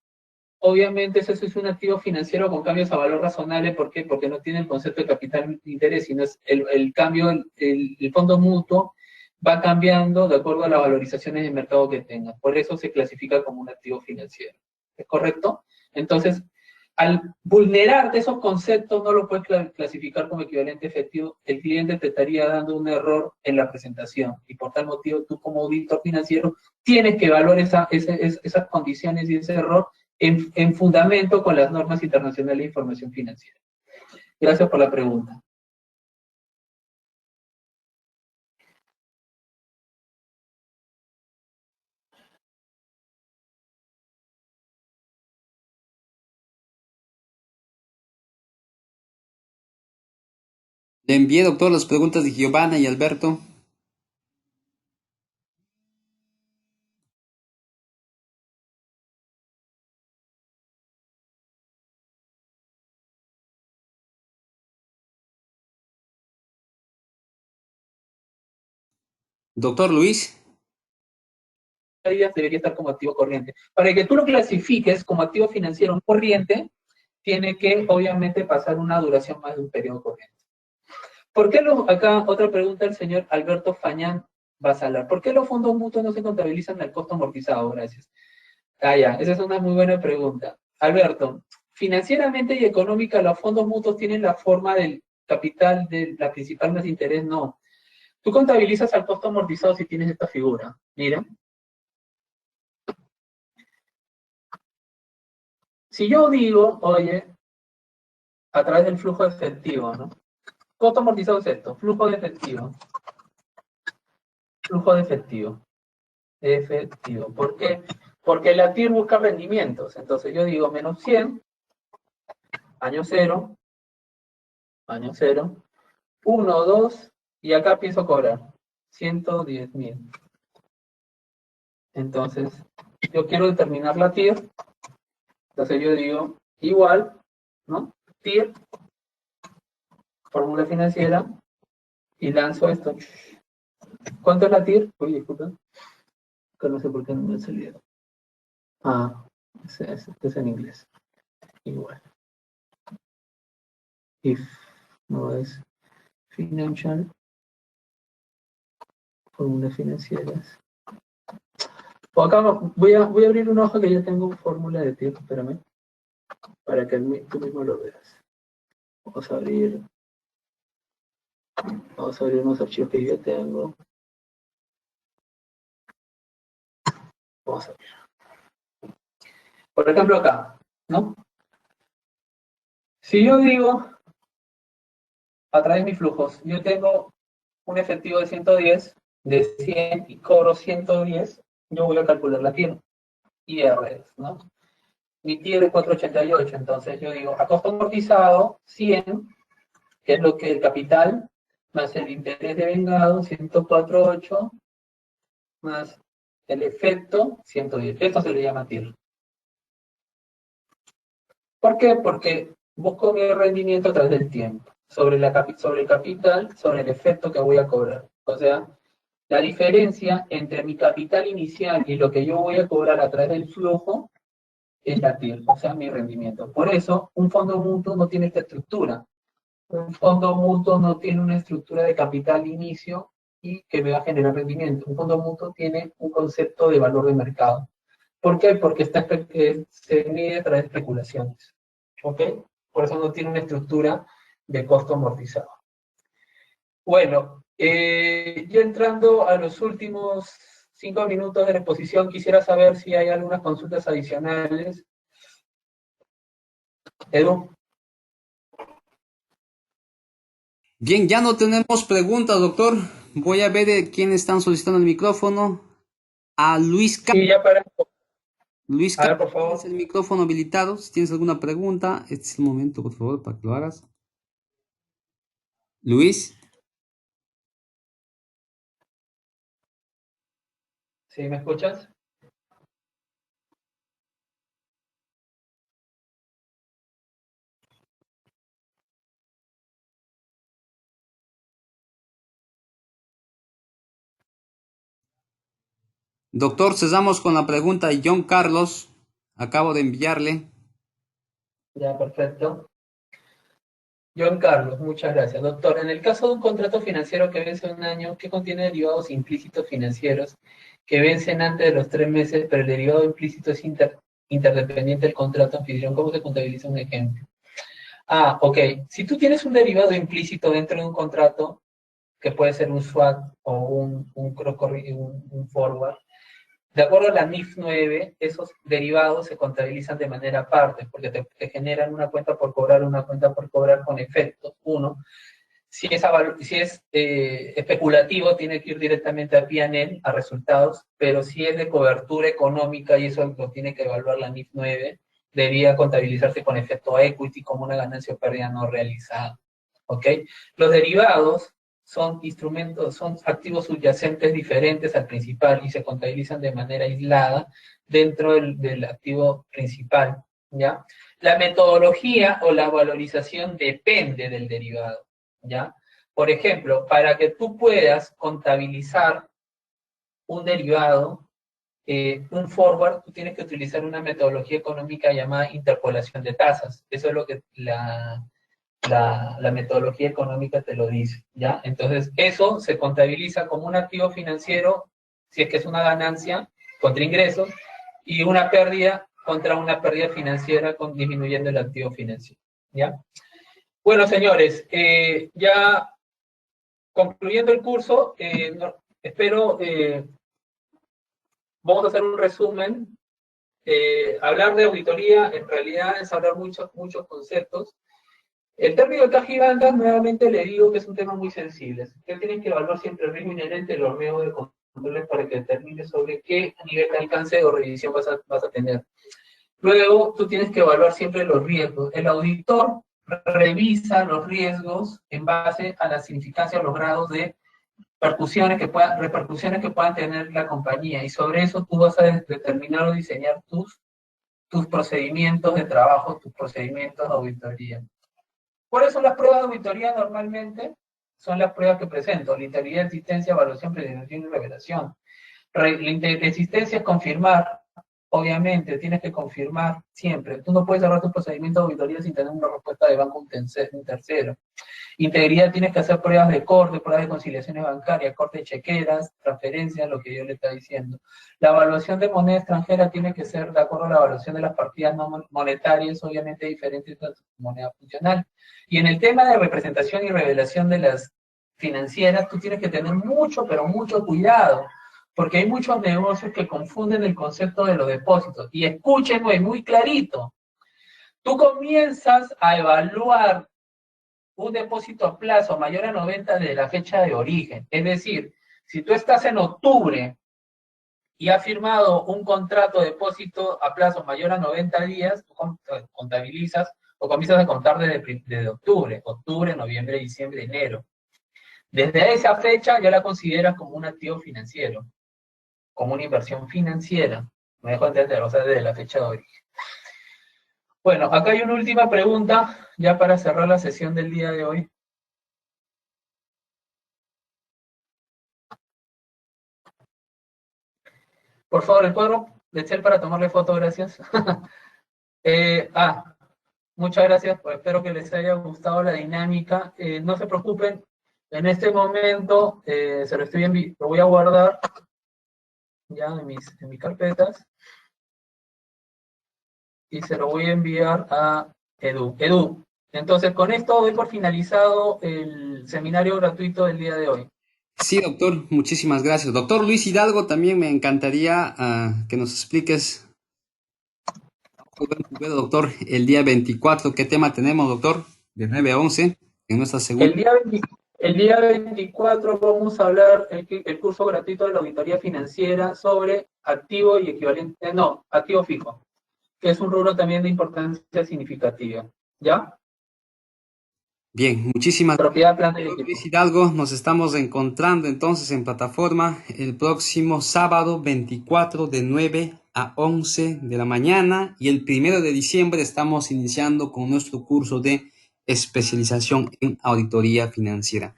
obviamente eso es un activo financiero con cambios a valor razonable, ¿por qué? Porque no tiene el concepto de capital de interés, sino es el cambio, el fondo mutuo va cambiando de acuerdo a las valorizaciones de mercado que tenga. Por eso se clasifica como un activo financiero. ¿Es correcto? Entonces, al vulnerar de esos conceptos, no lo puedes clasificar como equivalente efectivo, el cliente te estaría dando un error en la presentación. Y por tal motivo, tú como auditor financiero tienes que evaluar esas condiciones y ese error en fundamento con las normas internacionales de información financiera. Gracias por la pregunta. Le envié, doctor, las preguntas de Giovanna y Alberto. Doctor Luis. Debería estar como activo corriente. Para que tú lo clasifiques como activo financiero no corriente, tiene que, obviamente, pasar una duración más de un periodo corriente. ¿Por qué acá otra pregunta del señor Alberto Fañán Basalar? ¿Por qué los fondos mutuos no se contabilizan al costo amortizado? Gracias. Ah, ya, esa es una muy buena pregunta. Alberto, financieramente y económica, los fondos mutuos tienen la forma del capital de la principal más interés, no. Tú contabilizas al costo amortizado si tienes esta figura. Mira. Si yo digo, oye, a través del flujo efectivo, ¿no? Costo amortizado es esto, flujo de efectivo. Flujo de efectivo. Efectivo. ¿Por qué? Porque la TIR busca rendimientos. Entonces yo digo menos 100, año 0, 1, 2, y acá pienso cobrar 110.000. Entonces, yo quiero determinar la TIR, entonces yo digo igual, ¿no? TIR, fórmula financiera, y lanzo esto. ¿Cuánto es la TIR? Uy, disculpen, que no sé por qué no me salió. Ah, es en inglés. Igual. If, no es financial, fórmulas financieras. O acá voy a abrir una hoja que ya tengo fórmula de TIR, espérame, para que tú mismo lo veas. Vamos a abrir unos archivos que yo tengo. Vamos a ver. Por ejemplo acá, ¿no? Si yo digo, a través de mis flujos, yo tengo un efectivo de 110, de 100 y cobro 110, yo voy a calcular la TIR. IR, ¿no? Mi TIR es 488, entonces yo digo, a costo amortizado, 100, que es lo que el capital, más el interés de vengado, 104.8, más el efecto, 110. Esto se le llama TIR. ¿Por qué? Porque busco mi rendimiento a través del tiempo, sobre el capital, sobre el efecto que voy a cobrar. O sea, la diferencia entre mi capital inicial y lo que yo voy a cobrar a través del flujo es la TIR, o sea, mi rendimiento. Por eso, un fondo mutuo no tiene esta estructura. Un fondo mutuo no tiene una estructura de capital inicio y que me va a generar rendimiento. Un fondo mutuo tiene un concepto de valor de mercado. ¿Por qué? Porque se mide a través de especulaciones. ¿Ok? Por eso no tiene una estructura de costo amortizado. Bueno, ya entrando a los últimos 5 minutos de la exposición, quisiera saber si hay algunas consultas adicionales. Edu. Bien, ya no tenemos preguntas, doctor. Voy a ver quiénes están solicitando el micrófono. A Luis Carlos. Sí, ya para. Luis A ver, Carlos, por favor. tienes el micrófono habilitado. Si tienes alguna pregunta, este es el momento, por favor, para que lo hagas. Luis. ¿Sí me escuchas? Doctor, cesamos con la pregunta de John Carlos. Acabo de enviarle. Ya, perfecto. John Carlos, muchas gracias. Doctor, en el caso de un contrato financiero que vence un año, ¿qué contiene derivados implícitos financieros que vencen antes de los 3 meses, pero el derivado implícito es interdependiente del contrato anfitrión? ¿Cómo se contabiliza un ejemplo? Ah, ok. Si tú tienes un derivado implícito dentro de un contrato, que puede ser un swap o un forward, de acuerdo a la NIF 9, esos derivados se contabilizan de manera aparte, porque te generan una cuenta por cobrar con efectos. Uno, si es especulativo, tiene que ir directamente a P&L, a resultados, pero si es de cobertura económica, y eso lo tiene que evaluar la NIF 9, debería contabilizarse con efecto equity como una ganancia o pérdida no realizada. ¿Ok? Los derivados son instrumentos, son activos subyacentes diferentes al principal y se contabilizan de manera aislada dentro del activo principal, ¿ya? La metodología o la valorización depende del derivado, ¿ya? Por ejemplo, para que tú puedas contabilizar un derivado, un forward, tú tienes que utilizar una metodología económica llamada interpolación de tasas. Eso es lo que la metodología económica te lo dice, ¿ya? Entonces, eso se contabiliza como un activo financiero, si es que es una ganancia contra ingresos, y una pérdida contra una pérdida financiera disminuyendo el activo financiero, ¿ya? Bueno, señores, ya concluyendo el curso, espero, vamos a hacer un resumen. Hablar de auditoría, en realidad, es hablar muchos conceptos. El término de caja y bancas, nuevamente le digo que es un tema muy sensible. Usted tiene que evaluar siempre el riesgo inherente de los riesgos de controles para que determine sobre qué nivel de alcance o revisión vas a tener. Luego, tú tienes que evaluar siempre los riesgos. El auditor revisa los riesgos en base a la significancia o los grados de repercusiones que puedan tener la compañía, y sobre eso tú vas a determinar o diseñar tus procedimientos de trabajo, tus procedimientos de auditoría. ¿Cuáles son las pruebas de auditoría normalmente? Son las pruebas que presento: la integridad, existencia, evaluación, presentación y revelación. La existencia es confirmar, obviamente, tienes que confirmar siempre. Tú no puedes cerrar tu procedimiento de auditoría sin tener una respuesta de banco un tercero. Integridad, tienes que hacer pruebas de corte, pruebas de conciliaciones bancarias, corte de chequeras, transferencias, lo que yo le está diciendo. La evaluación de moneda extranjera tiene que ser de acuerdo a la evaluación de las partidas no monetarias, obviamente diferente de moneda funcional. Y en el tema de representación y revelación de las financieras, tú tienes que tener mucho, pero mucho cuidado, porque hay muchos negocios que confunden el concepto de los depósitos. Y escúchenme muy clarito, tú comienzas a evaluar un depósito a plazo mayor a 90 de la fecha de origen. Es decir, si tú estás en octubre y has firmado un contrato de depósito a plazo mayor a 90 días, tú contabilizas o comienzas a contar desde octubre, noviembre, diciembre, enero. Desde esa fecha ya la consideras como un activo financiero, como una inversión financiera. Me dejo entender, o sea, desde la fecha de origen. Bueno, acá hay una última pregunta, ya para cerrar la sesión del día de hoy. Por favor, el cuadro de Excel para tomarle foto, gracias. Muchas gracias, pues espero que les haya gustado la dinámica. No se preocupen, en este momento lo voy a guardar ya en mis carpetas y se lo voy a enviar a Edu. Edu, entonces con esto doy por finalizado el seminario gratuito del día de hoy. Sí, doctor, muchísimas gracias. Doctor Luis Hidalgo, también me encantaría que nos expliques, doctor, el día 24, ¿qué tema tenemos, doctor? De 9 a 11, en nuestra segunda. El día 24 vamos a hablar el curso gratuito de la auditoría financiera sobre activo y equivalente, activo fijo, que es un rubro también de importancia significativa. ¿Ya? Bien, muchísimas gracias, doctor Luis Hidalgo. Nos estamos encontrando entonces en plataforma el próximo sábado 24 de 9 a 11 de la mañana, y el 1 de diciembre estamos iniciando con nuestro curso de especialización en auditoría financiera.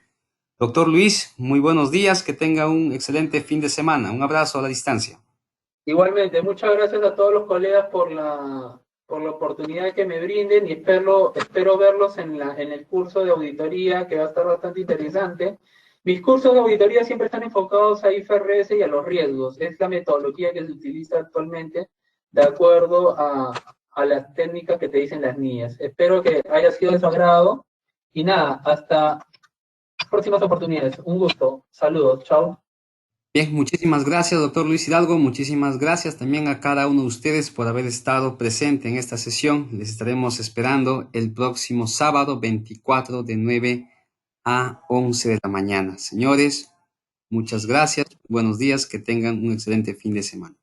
Doctor Luis, muy buenos días, que tenga un excelente fin de semana. Un abrazo a la distancia. Igualmente, muchas gracias a todos los colegas por la oportunidad que me brinden, y espero verlos en el curso de auditoría, que va a estar bastante interesante. Mis cursos de auditoría siempre están enfocados a IFRS y a los riesgos. Es la metodología que se utiliza actualmente de acuerdo a las técnicas que te dicen las niñas. Espero que haya sido de su agrado, y nada, hasta próximas oportunidades. Un gusto. Saludos. Chao. Bien, muchísimas gracias, doctor Luis Hidalgo. Muchísimas gracias también a cada uno de ustedes por haber estado presente en esta sesión. Les estaremos esperando el próximo sábado 24 de 9 a 11 de la mañana. Señores, muchas gracias. Buenos días. Que tengan un excelente fin de semana.